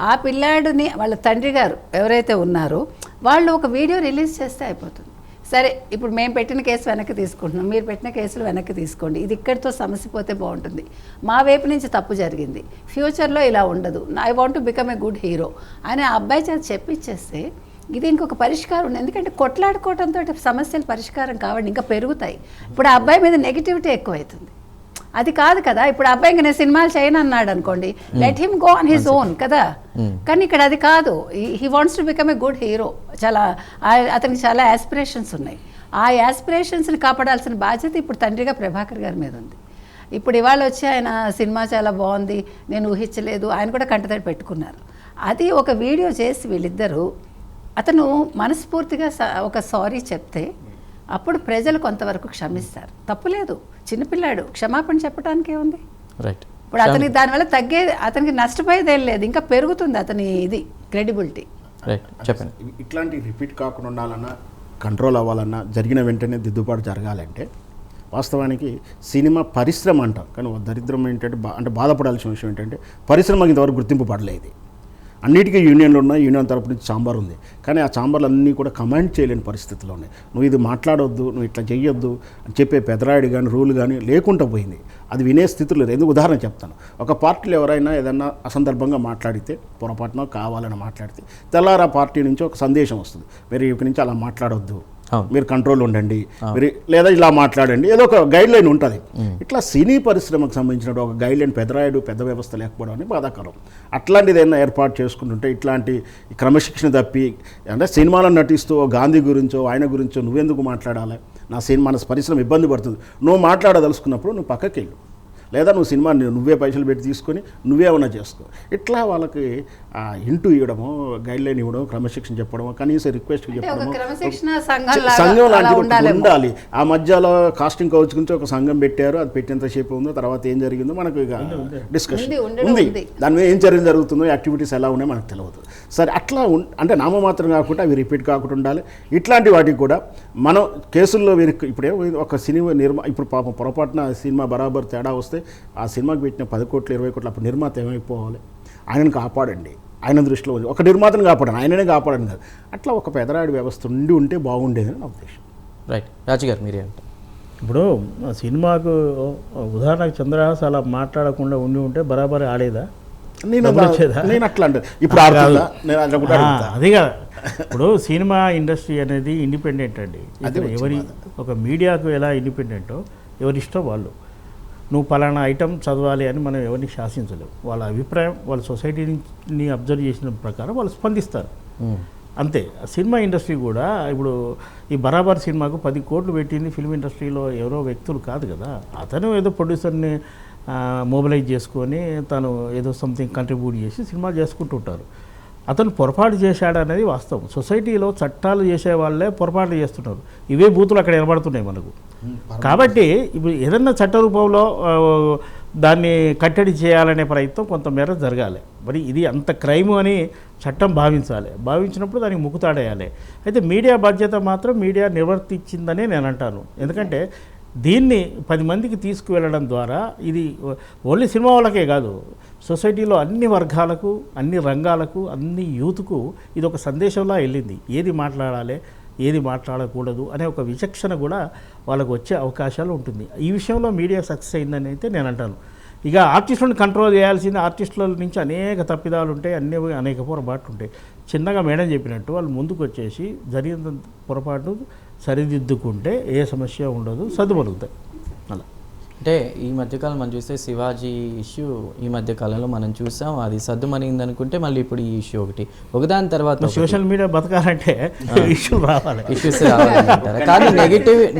ఆ పిల్లాడిని వాళ్ళ తండ్రి గారు ఎవరైతే ఉన్నారో వాళ్ళు ఒక వీడియో రిలీజ్ చేస్తే అయిపోతుంది. సరే, ఇప్పుడు మేము పెట్టిన కేసు వెనక్కి తీసుకుంటున్నాం, మీరు పెట్టిన కేసులు వెనక్కి తీసుకోండి, ఇది ఇక్కడితో సమస్య పోతే బాగుంటుంది, మా వైపు నుంచి తప్పు జరిగింది, ఫ్యూచర్లో ఇలా ఉండదు, I want to become a good hero అని ఆ అబ్బాయి చేత చెప్పించేస్తే ఇది ఇంకొక పరిష్కారం ఉంది. ఎందుకంటే కొట్లాడుకోవడంతో సమస్యలు పరిష్కారం కావండి, ఇంకా పెరుగుతాయి. ఇప్పుడు ఆ అబ్బాయి మీద నెగిటివిటీ ఎక్కువైతుంది, అది కాదు కదా. ఇప్పుడు అబ్బాయి ఇంకా నేను సినిమాలు చేయను అన్నాడు అనుకోండి, let him go on his own కదా. కానీ ఇక్కడ అది కాదు, he wants to become a good hero. చాలా అతనికి చాలా యాస్పిరేషన్స్ ఉన్నాయి, ఆ యాస్పిరేషన్స్ని కాపాడాల్సిన బాధ్యత ఇప్పుడు తండ్రిగా ప్రభాకర్ గారి మీద ఉంది. ఇప్పుడు ఇవాళ వచ్చి ఆయన సినిమా చాలా బాగుంది, నేను ఊహించలేదు, ఆయన కూడా కంటతడి పెట్టుకున్నారు. అది ఒక వీడియో చేసి వీళ్ళిద్దరూ అతను మనస్ఫూర్తిగా ఒక సారీ చెప్తే అప్పుడు ప్రజలు కొంతవరకు క్షమిస్తారు, తప్పులేదు, చిన్నపిల్లాడు, క్షమాపణ చెప్పడానికి ఏముంది? రైట్. ఇప్పుడు అతనికి దానివల్ల అతనికి నష్టపోయేదేం లేదు, ఇంకా పెరుగుతుంది అతని ఇది క్రెడిబిలిటీ. రైట్, చెప్పండి. ఇట్లాంటి రిపీట్ కాకుండా ఉండాలన్నా, కంట్రోల్ అవ్వాలన్నా, జరిగిన వెంటనే దిద్దుబాటు జరగాలంటే వాస్తవానికి సినిమా పరిశ్రమ అంటాం, కానీ దరిద్రం ఏంటంటే అంటే బాధపడాల్సిన విషయం ఏంటంటే పరిశ్రమకి ఇంతవరకు గుర్తింపు పడలేదు. అన్నిటికీ యూనియన్లు ఉన్నాయి, యూనియన్ తరపు నుంచి ఛాంబర్ ఉంది, కానీ ఆ ఛాంబర్లు అన్నీ కూడా కమాండ్ చేయలేని పరిస్థితిలో ఉన్నాయి. నువ్వు ఇది మాట్లాడొద్దు, నువ్వు ఇట్లా చెయ్యొద్దు అని చెప్పే పెదరాయుడు కానీ రూల్ కానీ లేకుండా పోయింది, అది వినే స్థితిలో లేదు. ఎందుకు ఉదాహరణ చెప్తాను, ఒక పార్టీలో ఎవరైనా ఏదన్నా అసందర్భంగా మాట్లాడితే, పొరపాటున కావాలని మాట్లాడితే తెల్లారా పార్టీ నుంచి ఒక సందేశం వస్తుంది, మీరు ఇక్కడి నుంచి అలా మాట్లాడొద్దు, మీరు కంట్రోల్ ఉండండి, మీరు లేదా ఇలా మాట్లాడండి, ఏదో ఒక గైడ్ లైన్ ఉంటుంది. ఇట్లా సినీ పరిశ్రమకు సంబంధించిన ఒక గైడ్ లైన్ పెదరాయుడు పెద్ద వ్యవస్థ లేకపోవడం అని బాధాకరం. అట్లాంటిది ఏదైనా ఏర్పాటు చేసుకుంటుంటే ఇట్లాంటి క్రమశిక్షణ తప్పి అంటే సినిమాలో నటిస్తూ గాంధీ గురించో ఆయన గురించో నువ్వెందుకు మాట్లాడాలి? మన పరిశ్రమ ఇబ్బంది పడుతుంది, నువ్వు మాట్లాడదలుచుకున్నప్పుడు నువ్వు పక్కకి వెళ్ళు, లేదా నువ్వు సినిమా నువ్వే పైసలు పెట్టి తీసుకొని నువ్వేమన్నా చేసుకో. ఇట్లా వాళ్ళకి ఇంటూ ఇవ్వడము, గైడ్ లైన్ ఇవ్వడం, క్రమశిక్షణ చెప్పడము, కనీసం రిక్వెస్ట్ చెప్పడము, సంఘం లాంటివి ఉండాలి. ఆ మధ్యలో కాస్టింగ్ కౌచ్ గురించి ఒక సంఘం పెట్టారు, అది పెట్టేంతసేపు ఉందో, తర్వాత ఏం జరిగిందో మనకు ఇక డిస్కషన్ ఉంది, దాని మీద ఏం చర్యలు జరుగుతుందో, యాక్టివిటీస్ ఎలా ఉన్నాయో మనకు తెలియదు. సరే, అట్లా అంటే నామమాత్రం కాకుండా అవి రిపీట్ కాకుండా ఉండాలి. ఇట్లాంటి వాటికి కూడా మనం కేసుల్లో ఇప్పుడే ఒక సినిమా ఇప్పుడు పాపం పొరపాటున సినిమా బరాబర్ తేడా వస్తే ఆ సినిమాకి పెట్టిన 10 కోట్లు 20 కోట్లు అప్పుడు నిర్మాత ఏమైపోవాలి? ఆయనను కాపాడండి, ఆయన దృష్టిలో ఒక నిర్మాతను కాపాడండి, ఆయననే కాపాడండి కాదు. అట్లా ఒక పెదరాడి వ్యవస్థ ఉంటే బాగుండేదని నా ఉద్దేశం. రైట్, రాజు గారు మీరే అంటారు? ఇప్పుడు సినిమాకు ఉదాహరణకు చంద్రహాస్ అలా మాట్లాడకుండా ఉంటే బరాబరి ఆడేదా? నేను అట్లా అంటే ఇప్పుడు అది కదా. ఇప్పుడు సినిమా ఇండస్ట్రీ అనేది ఇండిపెండెంట్ అండి, ఎవరి ఒక మీడియాకు ఎలా ఇండిపెండెంటో ఎవరి ఇష్టం వాళ్ళు. నువ్వు పలానా ఐటమ్ చదవాలి అని మనం ఎవరిని శాసించలేము. వాళ్ళ అభిప్రాయం వాళ్ళ సొసైటీని అబ్జర్వ్ చేసిన ప్రకారం వాళ్ళు స్పందిస్తారు అంతే. సినిమా ఇండస్ట్రీ కూడా ఇప్పుడు ఈ బరాబర్ సినిమాకు 10 కోట్లు పెట్టింది ఫిల్మ్ ఇండస్ట్రీలో ఎవరో వ్యక్తులు కాదు కదా. అతను ఏదో ప్రొడ్యూసర్ని మొబిలైజ్ చేసుకొని తను ఏదో సంథింగ్ కంట్రిబ్యూట్ చేసి సినిమా చేసుకుంటుంటారు. అతను పొరపాటు చేశాడనేది వాస్తవం. సొసైటీలో చట్టాలు చేసే వాళ్ళే పొరపాట్లు చేస్తున్నారు. ఇవే బూతులు అక్కడ నిలబడుతున్నాయి మనకు. కాబట్టి ఇప్పుడు ఏదన్నా చట్ట రూపంలో దాన్ని కట్టడి చేయాలనే ప్రయత్నం కొంతమేర జరగాలి. మరి ఇది అంత క్రైమ్ అని చట్టం భావించాలి. భావించినప్పుడు దానికి ముక్కుతాడేయాలి. అయితే మీడియా బాధ్యత మాత్రం మీడియా నిర్వర్తించిందనే నేను అంటాను. ఎందుకంటే దీన్ని 10 మందికి తీసుకువెళ్ళడం ద్వారా ఇది ఓన్లీ సినిమా వాళ్ళకే కాదు, సొసైటీలో అన్ని వర్గాలకు, అన్ని రంగాలకు, అన్ని యూత్కు ఇది ఒక సందేశంలా వెళ్ళింది. ఏది మాట్లాడాలి, ఏది మాట్లాడకూడదు అనే ఒక విచక్షణ కూడా వాళ్ళకు వచ్చే అవకాశాలు ఉంటుంది. ఈ విషయంలో మీడియా సక్సెస్ అయిందని అయితే నేను అంటాను. ఇక ఆర్టిస్టులను కంట్రోల్ చేయాల్సింది, ఆర్టిస్టుల నుంచి అనేక తప్పిదాలు ఉంటాయి, అనేక పొరపాట్లు ఉంటాయి. చిన్నగా మేడం చెప్పినట్టు వాళ్ళు ముందుకు వచ్చేసి జరిగిన పొరపాటు సరిదిద్దుకుంటే ఏ సమస్య ఉండదు, సర్దుమలుగుతాయి. అలా అంటే ఈ మధ్యకాలం మనం చూస్తే శివాజీ ఇష్యూ ఈ మధ్యకాలంలో మనం చూసాం, అది సద్దుమనింది అనుకుంటే మళ్ళీ ఇప్పుడు ఈ ఇష్యూ ఒకదాని తర్వాత సోషల్ మీడియా బతకాలంటే ఇష్యూ రావాలి, ఇష్యూస్ రావాలంటారు. కానీ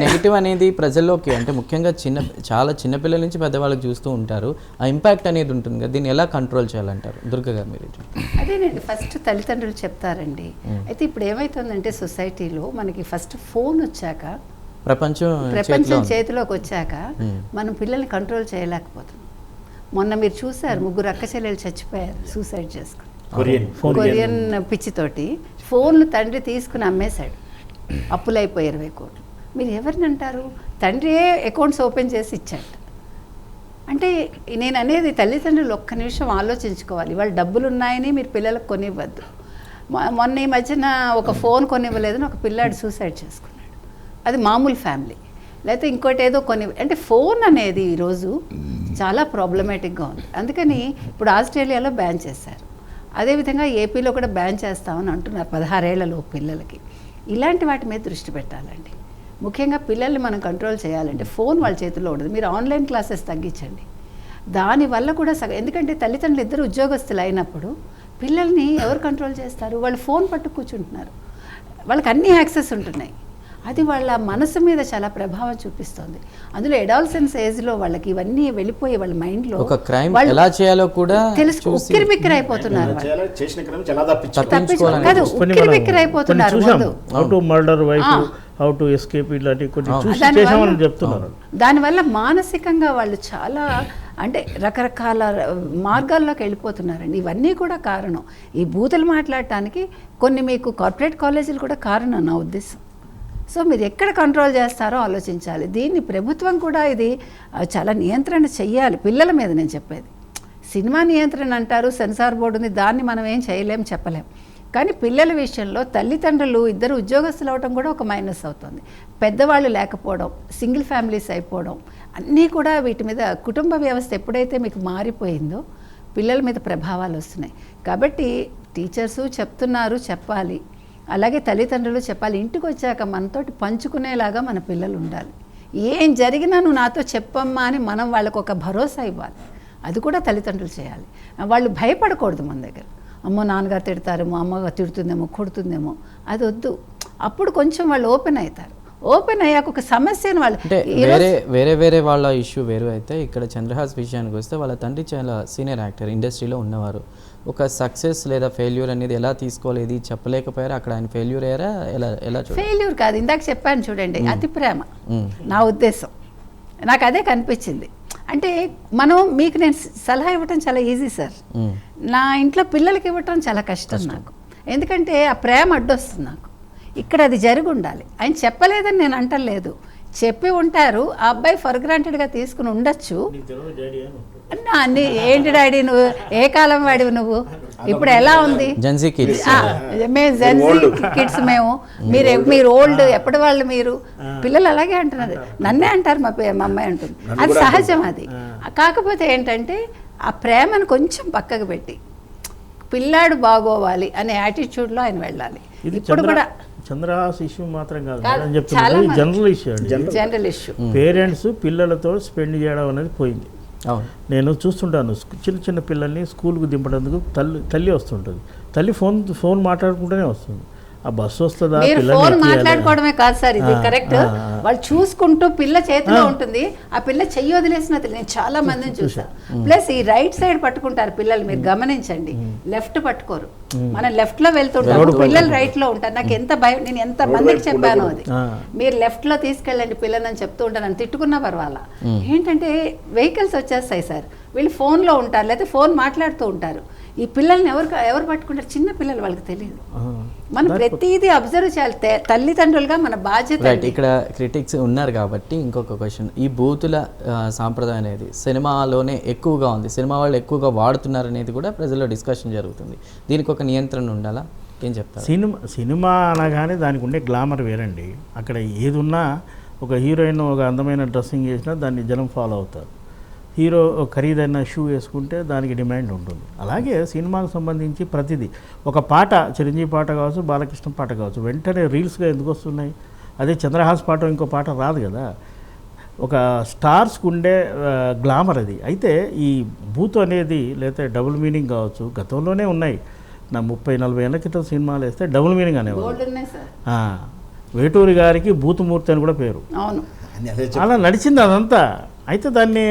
నెగిటివ్ అనేది ప్రజల్లోకి, అంటే ముఖ్యంగా చాలా చిన్నపిల్లల నుంచి పెద్దవాళ్ళకి చూస్తూ ఉంటారు. ఆ ఇంపాక్ట్ అనేది ఉంటుంది కదా, దీన్ని ఎలా కంట్రోల్ చేయాలంటారు దుర్గ గారు మీరు? అదేనండి, ఫస్ట్ తల్లిదండ్రులు చెప్తారండి. అయితే ఇప్పుడు ఏమవుతుందంటే సొసైటీలో మనకి ఫస్ట్ ఫోన్ వచ్చాక, ప్రపంచం చేతిలోకి వచ్చాక మనం పిల్లల్ని కంట్రోల్ చేయలేకపోతున్నాం. మొన్న మీరు చూసారు, 3 అక్క చెల్లెలు చచ్చిపోయారు సూసైడ్ చేసుకుని, కొరియన్ పిచ్చితోటి. ఫోన్లు తండ్రి తీసుకుని అమ్మేశాడు, అప్పులైపోయి 20 కోట్లు. మీరు ఎవరిని అంటారు? తండ్రియే అకౌంట్స్ ఓపెన్ చేసి ఇచ్చాడు. అంటే నేను అనేది తల్లిదండ్రులు ఒక్క నిమిషం ఆలోచించుకోవాలి. వాళ్ళు డబ్బులు ఉన్నాయని మీరు పిల్లలకు కొనివ్వద్దు. మొన్న ఈ మధ్యన ఒక ఫోన్ కొనివ్వలేదని ఒక పిల్లాడు సూసైడ్ చేసుకున్నాడు. అది మామూలు ఫ్యామిలీ. లేకపోతే ఇంకోటి ఏదో అంటే ఫోన్ అనేది ఈరోజు చాలా ప్రాబ్లమేటిక్గా ఉంది. అందుకని ఇప్పుడు ఆస్ట్రేలియాలో బ్యాన్ చేశారు, అదేవిధంగా ఏపీలో కూడా బ్యాన్ చేస్తామని అంటున్నారు 16 ఏళ్లలోపు పిల్లలకి. ఇలాంటి వాటి మీద దృష్టి పెట్టాలండి. ముఖ్యంగా పిల్లల్ని మనం కంట్రోల్ చేయాలంటే ఫోన్ వాళ్ళ చేతుల్లో ఉండదు. మీరు ఆన్లైన్ క్లాసెస్ తగ్గించండి. దానివల్ల కూడా ఎందుకంటే తల్లిదండ్రులు ఇద్దరు ఉద్యోగస్తులు అయినప్పుడు పిల్లల్ని ఎవరు కంట్రోల్ చేస్తారు? వాళ్ళు ఫోన్ పట్టు కూర్చుంటున్నారు, వాళ్ళకి అన్ని యాక్సెస్ ఉంటున్నాయి. అది వాళ్ళ మనసు మీద చాలా ప్రభావం చూపిస్తుంది. అందులో అడాలసెన్స్ ఏజ్లో వాళ్ళకి ఇవన్నీ వెళ్ళిపోయి వాళ్ళ మైండ్లో ఎలా చేయాలో కూడా తెలుసు, ఉక్కిరిబిక్కిరి అయిపోతున్నారు. దానివల్ల మానసికంగా వాళ్ళు చాలా అంటే రకరకాల మార్గాల్లోకి వెళ్ళిపోతున్నారండి. ఇవన్నీ కూడా కారణం. ఈ బూతులు మాట్లాడటానికి కొన్ని మీకు కార్పొరేట్ కాలేజీలు కూడా కారణం నా ఉద్దేశం. సో మీరు ఎక్కడ కంట్రోల్ చేస్తారో ఆలోచించాలి. దీన్ని ప్రభుత్వం కూడా ఇది చాలా నియంత్రణ చెయ్యాలి పిల్లల మీద. నేను చెప్పేది సినిమా నియంత్రణ అంటారు, సెన్సార్ బోర్డు ఉంది, దాన్ని మనం ఏం చేయలేం, చెప్పలేం. కానీ పిల్లల విషయంలో తల్లిదండ్రులు ఇద్దరు ఉద్యోగస్తులు అవడం కూడా ఒక మైనస్ అవుతుంది. పెద్దవాళ్ళు లేకపోవడం, సింగిల్ ఫ్యామిలీస్ అయిపోవడం, అన్నీ కూడా వీటి మీద కుటుంబ వ్యవస్థ ఎప్పుడైతే మీకు మారిపోయిందో పిల్లల మీద ప్రభావాలు వస్తున్నాయి. కాబట్టి టీచర్సు చెప్తున్నారు, చెప్పాలి, అలాగే తల్లిదండ్రులు చెప్పాలి. ఇంటికి వచ్చాక మనతోటి పంచుకునేలాగా మన పిల్లలు ఉండాలి. ఏం జరిగినా నువ్వు నాతో చెప్పమ్మా అని మనం వాళ్ళకు ఒక భరోసా ఇవ్వాలి. అది కూడా తల్లిదండ్రులు చేయాలి. వాళ్ళు భయపడకూడదు మన దగ్గర. అమ్మో నాన్నగారు తిడతారేమో, అమ్మగారు తిడుతుందేమో, కొడుతుందేమో, అది వద్దు. అప్పుడు కొంచెం వాళ్ళు ఓపెన్ అవుతారు. ఓపెన్ అయ్యాక ఒక సమస్యను వాళ్ళు వేరే వాళ్ళ ఇష్యూ వేరు అయితే, ఇక్కడ చంద్రహాస్ విషయానికి వస్తే వాళ్ళ తండ్రి చాలా సీనియర్ యాక్టర్, ఇండస్ట్రీలో ఉన్నవారు. ఒక సక్సెస్ లేదా ఫెయిల్యూర్ అనేది ఎలా తీసుకోలేదు చెప్పలేకపోయారు. అక్కడ ఆయన ఫెయిల్యూర్ అయ్యారా? ఎలా ఫెయిల్యూర్ కాదు, ఇందాక చెప్పాను చూడండి, అతి ప్రేమ. నా ఉద్దేశం నాకు అదే కనిపించింది. అంటే మీకు నేను సలహా ఇవ్వటం చాలా ఈజీ సార్, నా ఇంట్లో పిల్లలకి ఇవ్వటం చాలా కష్టం నాకు. ఎందుకంటే ఆ ప్రేమ అడ్డొస్తుంది నాకు. ఇక్కడ అది జరిగి ఉండాలి. ఆయన చెప్పలేదని నేను అంటలేదు, చెప్పి ఉంటారు. ఆ అబ్బాయి ఫర్ గ్రాంటెడ్గా తీసుకుని ఉండొచ్చు. ఏంటి డాడీ నువ్వు ఏ కాలం వాడివి నువ్వు? ఇప్పుడు ఎలా ఉంది? మేము జెన్సీ కిడ్స్, మీరు ఓల్డ్, ఎప్పటి వాళ్ళు మీరు? పిల్లలు అలాగే అంటున్నారు, నన్నే అంటారు, మా అమ్మాయి అంటుంది. అది సహజం. అది కాకపోతే ఏంటంటే ఆ ప్రేమను కొంచెం పక్కకు పెట్టి పిల్లాడు బాగోవాలి అనే యాటిట్యూడ్లో ఆయన వెళ్ళాలి. ఇప్పుడు కూడా చంద్రహాస్ ఇష్యూ మాత్రం కాదు కాదు, మేడం చాలా చెప్తున్నది మంది. జనరల్ ఇష్యూ అండి. General issue. పేరెంట్స్ పిల్లలతో స్పెండ్ చేయడం అనేది పోయింది. అవును. నేను చూస్తుంటాను చిన్న చిన్న పిల్లల్ని స్కూల్కి దింపడానికి తల్లి వస్తుంటుంది. తల్లి ఫోన్ మాట్లాడుకుంటూనే వస్తుంది. ఆ బస్సు వస్తుందా, మీరు పిల్లల్ని ఫోన్ ఎక్కియాలా? మాట్లాడుకోవడమే కాదు సార్, ఇది కరెక్ట్. వాళ్ళు చూసుకుంటూ పిల్ల చేతిలో ఉంటుంది, ఆ పిల్ల చెయ్యి వదిలేసిన నేను చాలా మందిని చూసా. ప్లస్ ఈ రైట్ సైడ్ పట్టుకుంటారు పిల్లలు, మీరు గమనించండి, లెఫ్ట్ పట్టుకోరు. మనం లెఫ్ట్ లో వెళ్తుంటాం, పిల్లలు రైట్ లో ఉంటారు. నాకు ఎంత భయం, నేను ఎంత మందికి చెప్పాను అది. మీరు లెఫ్ట్ లో తీసుకెళ్ళండి పిల్లలని చెప్తూ ఉంటాను, నన్ను తిట్టుకున్నా పర్వాలా. ఏంటంటే వెహికల్స్ వచ్చేస్తాయి సార్, వీళ్ళు ఫోన్ లో ఉంటారు లేదా ఫోన్ మాట్లాడుతూ ఉంటారు. ఈ పిల్లల్ని ఎవరు పట్టుకుంటారు? చిన్న పిల్లలు, వాళ్ళకి తెలియదు. మనం ప్రతిదీ అబ్జర్వ్ చేయాలి, తల్లిదండ్రులుగా మన బాధ్యత. రైట్, ఇక్కడ క్రిటిక్స్ ఉన్నారు కాబట్టి ఇంకొక క్వశ్చన్, ఈ బూతుల సాంప్రదాయం అనేది సినిమాలోనే ఎక్కువగా ఉంది, సినిమా వాళ్ళు ఎక్కువగా వాడుతున్నారు అనేది కూడా ప్రజల్లో డిస్కషన్ జరుగుతుంది. దీనికి ఒక నియంత్రణ ఉండాలా, ఏం చెప్తారు? సినిమా అనగానే దానికి ఉండే గ్లామర్ వేరండి. అక్కడ ఏది ఉన్నా, ఒక హీరోయిన్ ఒక అందమైన డ్రెస్సింగ్ చేసినా దాన్ని జనం ఫాలో అవుతారు. హీరో ఖరీదైన షూ వేసుకుంటే దానికి డిమాండ్ ఉంటుంది. అలాగే సినిమాకు సంబంధించి ప్రతిదీ, ఒక పాట చిరంజీవి పాట కావచ్చు, బాలకృష్ణ పాట కావచ్చు, వెంటనే రీల్స్గా ఎందుకు వస్తున్నాయి? అదే చంద్రహాస్ పాట ఇంకో పాట రాదు కదా. ఒక స్టార్స్కి ఉండే గ్లామర్ అది. అయితే ఈ బూత్ అనేది లేకపోతే డబుల్ మీనింగ్ కావచ్చు, గతంలోనే ఉన్నాయి. నా 30-40 ఏళ్ళ క్రితం సినిమాలు వేస్తే డబుల్ మీనింగ్ అనేవాళ్ళు. వేటూరి గారికి బూతుమూర్తి అని కూడా పేరు. అవును, అలా నడిచింది అదంతా. అయితే దాన్ని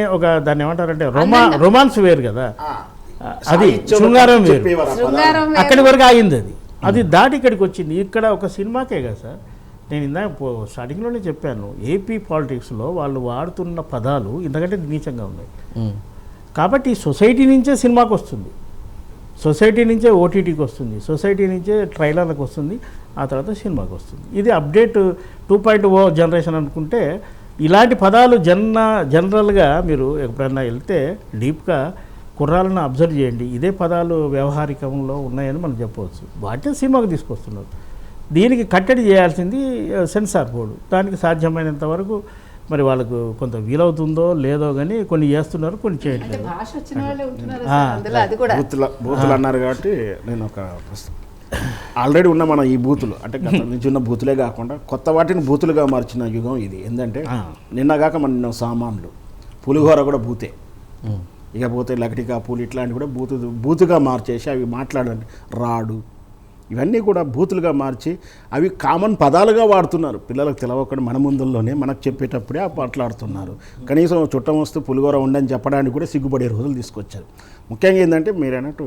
ఏమంటారంటే రొమాన్స్ వేరు కదా, అది శృంగారం వేరు. అక్కడి వరకు ఆగింది అది దాటి ఇక్కడికి వచ్చింది. ఇక్కడ ఒక సినిమాకే కదా సార్, నేను ఇందాక స్టార్టింగ్లోనే చెప్పాను, ఏపీ పాలిటిక్స్లో వాళ్ళు వాడుతున్న పదాలు ఇంతకంటే నీచంగా ఉన్నాయి. కాబట్టి సొసైటీ నుంచే సినిమాకి వస్తుంది, సొసైటీ నుంచే ఓటీటీకి వస్తుంది, సొసైటీ నుంచే ట్రైలర్లకు వస్తుంది, ఆ తర్వాత సినిమాకి వస్తుంది. ఇది అప్డేట్ 2.0 జనరేషన్ అనుకుంటే, ఇలాంటి పదాలు జనరల్గా మీరు ఎప్పుడైనా వెళ్తే డీప్గా కుర్రాలను అబ్జర్వ్ చేయండి, ఇదే పదాలు వ్యవహారికంలో ఉన్నాయని మనం చెప్పవచ్చు. వాటిని సినిమాకి తీసుకొస్తున్నారు. దీనికి కట్టడి చేయాల్సింది సెన్సార్ బోర్డు. దానికి సాధ్యమైనంత వరకు మరి వాళ్ళకు కొంత వీలవుతుందో లేదో కానీ కొన్ని చేస్తున్నారు, కొన్ని చేయట్లేదు. బూతులు అన్నారు కాబట్టి నేను ఒక ఆల్రెడీ ఉన్న మన ఈ బూతులు అంటే గత నుంచి ఉన్న బూతులే కాకుండా కొత్త వాటిని బూతులుగా మార్చిన యుగం ఇది. ఏంటంటే నిన్నగాక మన సామాన్లు పులిహోర కూడా బూతే, ఇకపోతే లకటికా పూలు ఇట్లాంటివి కూడా బూతుగా మార్చేసి అవి మాట్లాడండి, రాడు, ఇవన్నీ కూడా బూతులుగా మార్చి అవి కామన్ పదాలుగా వాడుతున్నారు. పిల్లలకు తెలవకుండా మన ముందుల్లోనే మనకు చెప్పేటప్పుడే మాట్లాడుతున్నారు. కనీసం చుట్టం వస్తూ పులిహోర ఉండని చెప్పడానికి కూడా సిగ్గుపడే రోజులు తీసుకొచ్చారు. ముఖ్యంగా ఏంటంటే మీరు అన్నట్టు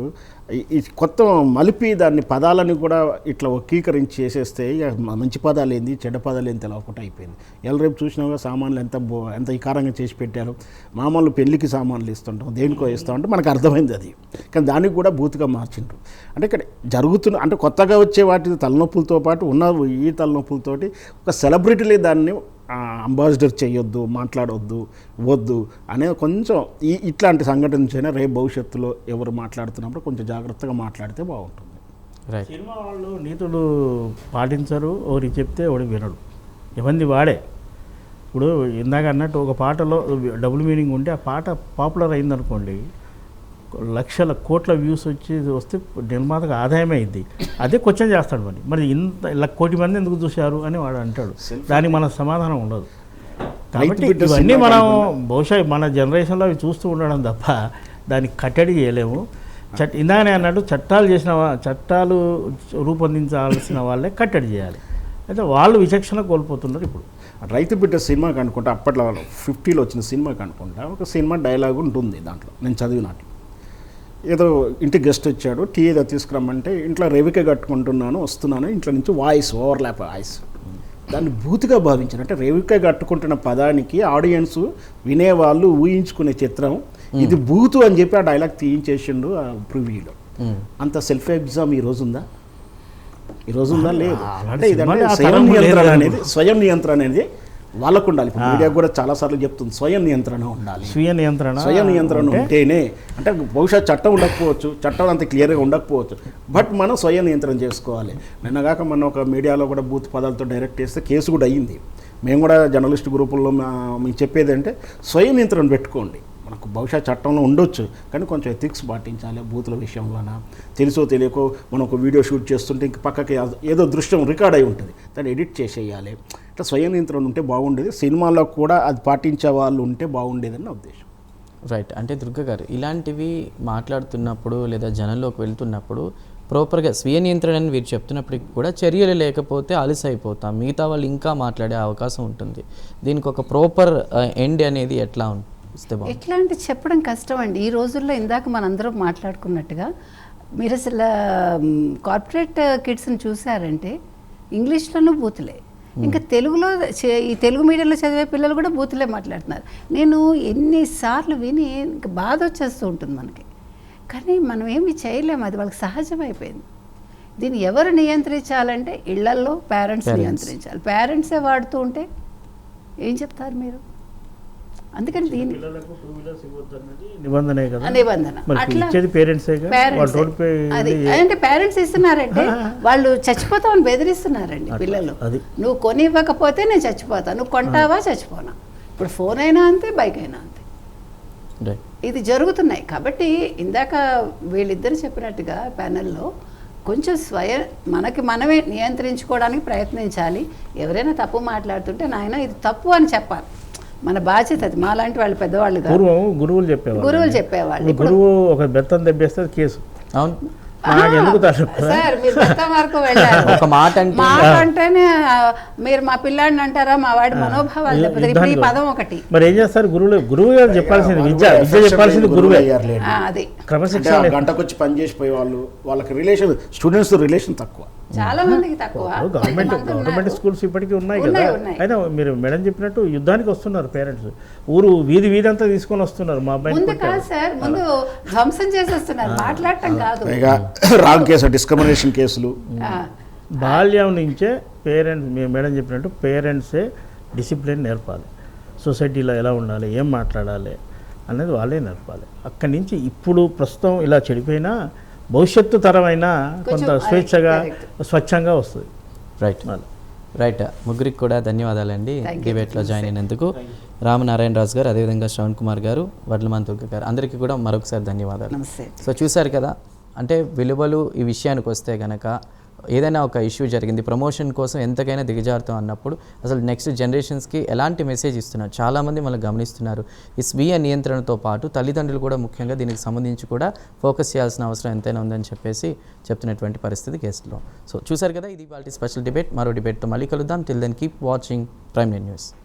ఈ కొత్త మలిపి దాన్ని పదాలని కూడా ఇట్లా వక్రీకరించి చేసేస్తే ఇక మంచి పదాలు ఏంది చెడ్డ పదాలు ఏంది తెలవకుండా అయిపోయింది. రేపు చూసినాగా సామాన్లు ఎంత వికారంగా చేసి పెట్టారు. మామూలు పెళ్ళికి సామాన్లు ఇస్తుంటాం, దేనికో ఇస్తామంటే మనకు అర్థమైంది అది, కానీ దానికి కూడా బూతుగా మార్చిండ్రు. అంటే ఇక్కడ జరుగుతున్న అంటే కొత్తగా వచ్చే వాటి తలనొప్పులతో పాటు ఉన్న ఈ తలనొప్పులతోటి ఒక సెలబ్రిటీలే దాన్ని అంబాసిడర్ చేయొద్దు, మాట్లాడొద్దు, వద్దు అనేది కొంచెం ఇట్లాంటి సంఘటన నుంచైనా రేపు భవిష్యత్తులో ఎవరు మాట్లాడుతున్నప్పుడు కొంచెం జాగ్రత్తగా మాట్లాడితే బాగుంటుంది. సినిమా వాళ్ళు నీతులు పాటించరు, ఒకరికి చెప్తే ఒకటి వినడు, ఇవన్నీ వాడే. ఇప్పుడు ఇందాక అన్నట్టు ఒక పాటలో డబుల్ మీనింగ్ ఉంటే ఆ పాట పాపులర్ అయిందనుకోండి, లక్షల కోట్ల వ్యూస్ వస్తే నిర్మాతకు ఆదాయమే అయింది. అదే క్వశ్చన్ చేస్తాడు మరి ఇంత కోటి మంది ఎందుకు చూశారు అని వాడు అంటాడు. దానికి మన సమాధానం ఉండదు. కాబట్టి ఇవన్నీ మనం బహుశా మన జనరేషన్లో అవి చూస్తూ ఉండడం తప్ప దానికి కట్టడి చేయలేము. ఇందాకనే అన్నట్టు చట్టాలు రూపొందించాల్సిన వాళ్ళే కట్టడి చేయాలి. అయితే వాళ్ళు విచక్షణ కోల్పోతున్నారు. ఇప్పుడు రైతు బిడ్డ సినిమాకి అనుకుంటా, అప్పట్లో 50లో వచ్చిన సినిమాకి అనుకుంటా ఒక సినిమా డైలాగ్ ఉంటుంది దాంట్లో, నేను చదివినట్టు. ఏదో ఇంటికి గెస్ట్ వచ్చాడు, టీ ఏదో తీసుకురమ్మంటే ఇంట్లో రేవిక కట్టుకుంటున్నాను వస్తున్నాను, ఇంట్లో నుంచి ఓవర్లాప్ వాయిస్, దాన్ని బూతుగా భావించారు. అంటే రేవిక కట్టుకుంటున్న పదానికి ఆడియన్స్ వినేవాళ్ళు ఊహించుకునే చిత్రం ఇది బూతు అని చెప్పి ఆ డైలాగ్ తీయించేసిండు ఆ ప్రివ్యూలో. అంత సెల్ఫ్ ఎగ్జామ్ ఈ రోజు ఉందా లేదు. అంటే ఇదంటే స్వయం నియంత్రణ అనేది వాళ్ళకు ఉండాలి. మీడియా కూడా చాలాసార్లు చెప్తుంది స్వయం నియంత్రణ ఉండాలి. స్వయం నియంత్రణ ఉంటేనే, అంటే బహుశా చట్టం ఉండకపోవచ్చు, చట్టం అంత క్లియర్గా ఉండకపోవచ్చు, బట్ మనం స్వయం నియంత్రణ చేసుకోవాలి. నిన్నగాక మనం ఒక మీడియాలో కూడా బూత్ పదాలతో డైరెక్ట్ చేస్తే కేసు కూడా అయ్యింది. మేము కూడా జర్నలిస్ట్ గ్రూపుల్లో మేము చెప్పేది అంటే స్వయం నియంత్రణ పెట్టుకోండి. మనకు బహుశా చట్టంలో ఉండొచ్చు, కానీ కొంచెం ఎథిక్స్ పాటించాలి. బూతుల విషయంలోన తెలుసో తెలియకో మనం ఒక వీడియో షూట్ చేస్తుంటే ఇంక పక్కకి ఏదో దృశ్యం రికార్డ్ అయి ఉంటుంది, దాన్ని ఎడిట్ చేసేయాలి. ఇట్లా స్వయం నియంత్రణ ఉంటే బాగుండేది. సినిమాలో కూడా అది పాటించే వాళ్ళు ఉంటే బాగుండేదని నా ఉద్దేశం. రైట్. అంటే దుర్గ గారు ఇలాంటివి మాట్లాడుతున్నప్పుడు లేదా జనంలోకి వెళ్తున్నప్పుడు ప్రాపర్గా స్వీయ నియంత్రణ అని వీరు చెప్తున్నప్పటికీ కూడా చర్యలు లేకపోతే అలసైపోతాం, మిగతా వాళ్ళు ఇంకా మాట్లాడే అవకాశం ఉంటుంది. దీనికి ఒక ప్రాపర్ ఎండ్ అనేది ఎట్లా ఇస్తే బాగుంటుంది? ఎట్లా అంటే చెప్పడం కష్టం అండి ఈ రోజుల్లో. ఇందాక మనందరం మాట్లాడుకున్నట్టుగా మీరు అసలు కార్పొరేట్ కిడ్స్ని చూసారంటే ఇంగ్లీష్లోనూ బూతులే, ఇంకా తెలుగులో ఈ తెలుగు మీడియంలో చదివే పిల్లలు కూడా బూతులే మాట్లాడుతున్నారు. నేను ఎన్నిసార్లు విని ఇంకా బాధ వచ్చేస్తూ ఉంటుంది మనకి, కానీ మనం ఏమి చేయలేము, అది వాళ్ళకి సహజమైపోయింది. దీన్ని ఎవరు నియంత్రించాలంటే ఇళ్లల్లో పేరెంట్స్ నియంత్రించాలి. పేరెంట్సే వాడుతూ ఉంటే ఏం చెప్తారు మీరు? అందుకని దీన్ని పిల్లలకు 2 వీలర్స్ ఇవ్వద్దు అన్నది నిబంధనే కదా, నిబంధన. మరి అట్లా ఇచ్చేది పేరెంట్సేగా. పేరెంట్స్ అది అంటే పేరెంట్స్ ఇస్తున్నారంటే వాళ్ళు చచ్చిపోతామని బెదిరిస్తున్నారండి పిల్లలు. నువ్వు కొని ఇవ్వకపోతే నేను చచ్చిపోతా, నువ్వు కొంటావా చచ్చిపోనా. ఇప్పుడు ఫోన్ అయినా అంతే, బైక్ అయినా అంతే, ఇది జరుగుతున్నాయి. కాబట్టి ఇందాక వీళ్ళిద్దరు చెప్పినట్టుగా ప్యానెల్లో కొంచెం మనకి మనమే నియంత్రించుకోవడానికి ప్రయత్నించాలి. ఎవరైనా తప్పు మాట్లాడుతుంటే నాయన ఇది తప్పు అని చెప్పాలి, మన బాధ్యత అది. మాలాంటి వాళ్ళు పెద్దవాళ్ళు కాదు, పూర్వం గురువులు చెప్పేవాళ్ళు. గురువు ఒక బెత్తం దెబ్బేస్తే కేసు. అవును సార్, మీరు బెత్తం వరకు వెళ్ళారు. ఒక మాట అంటేనే మీరు మా పిల్లాడిని అంటారా, మా వాడి మనోభావాలు దెబ్బతాయి. ఇప్పుడు ఈ పదం ఒకటి. మరి ఏం చేస్తారు? గురువు చెప్పాల్సింది విద్య చెప్పాల్సింది గురువే. అది క్రమశిక్షణ. గంటకు వచ్చి పని చేసిపోయే వాళ్ళు, వాళ్ళకి రిలేషన్, స్టూడెంట్స్ రిలేషన్ తక్కువ, చాలా మందికి తక్కువ. గవర్నమెంట్ స్కూల్స్ ఇప్పటికీ ఉన్నాయి కదా. అయినా మీరు మేడం చెప్పినట్టు యుద్ధానికి వస్తున్నారు పేరెంట్స్. వీధి అంతా తీసుకొని వస్తున్నారు. మా అబ్బాయి ముందు కాదు సార్, ముందు ధ్వంసం చేసేస్తున్నారు, మాట్లాడటం కాదు. రాంగ్ కేసు, డిస్క్రిమినేషన్ కేసులు. బాల్యం నుంచే పేరెంట్స్, మేడం చెప్పినట్టు పేరెంట్సే డిసిప్లిన్ నేర్పాలి. సొసైటీలో ఎలా ఉండాలి, ఏం మాట్లాడాలి అనేది వాళ్ళే నేర్పాలి. అక్కడి నుంచి ఇప్పుడు ప్రస్తుతం ఇలా చెడిపోయినా భవిష్యత్తు తరమైనా కొంత స్వేచ్ఛగా స్వచ్ఛంగా వస్తుంది. రైట్. ముగ్గురికి కూడా ధన్యవాదాలండి డిబేట్లో జాయిన్ అయినందుకు. రామనారాయణరాజు గారు, అదేవిధంగా శ్రవణ్ కుమార్ గారు, వడ్లమాన్ దుర్గ గారు, అందరికీ కూడా మరొకసారి ధన్యవాదాలు. సో చూశారు కదా, అంటే విలువలు ఈ విషయానికి వస్తే కనుక ఏదైనా ఒక ఇష్యూ జరిగింది, ప్రమోషన్ కోసం ఎంతకైనా దిగజారుతాం అన్నప్పుడు అసలు నెక్స్ట్ జనరేషన్స్కి ఎలాంటి మెసేజ్ ఇస్తున్నారు చాలామంది మనం గమనిస్తున్నారు. ఈ స్వీయ నియంత్రణతో పాటు తల్లిదండ్రులు కూడా ముఖ్యంగా దీనికి సంబంధించి కూడా ఫోకస్ చేయాల్సిన అవసరం ఎంతైనా ఉందని చెప్పేసి చెప్తున్నటువంటి పరిస్థితి కేసులో. సో చూశారు కదా, ఇది వాళ్ళ స్పెషల్ డిబేట్. మరో డిబేట్తో మళ్ళీ కలుద్దాం. Till then keep watching Prime news.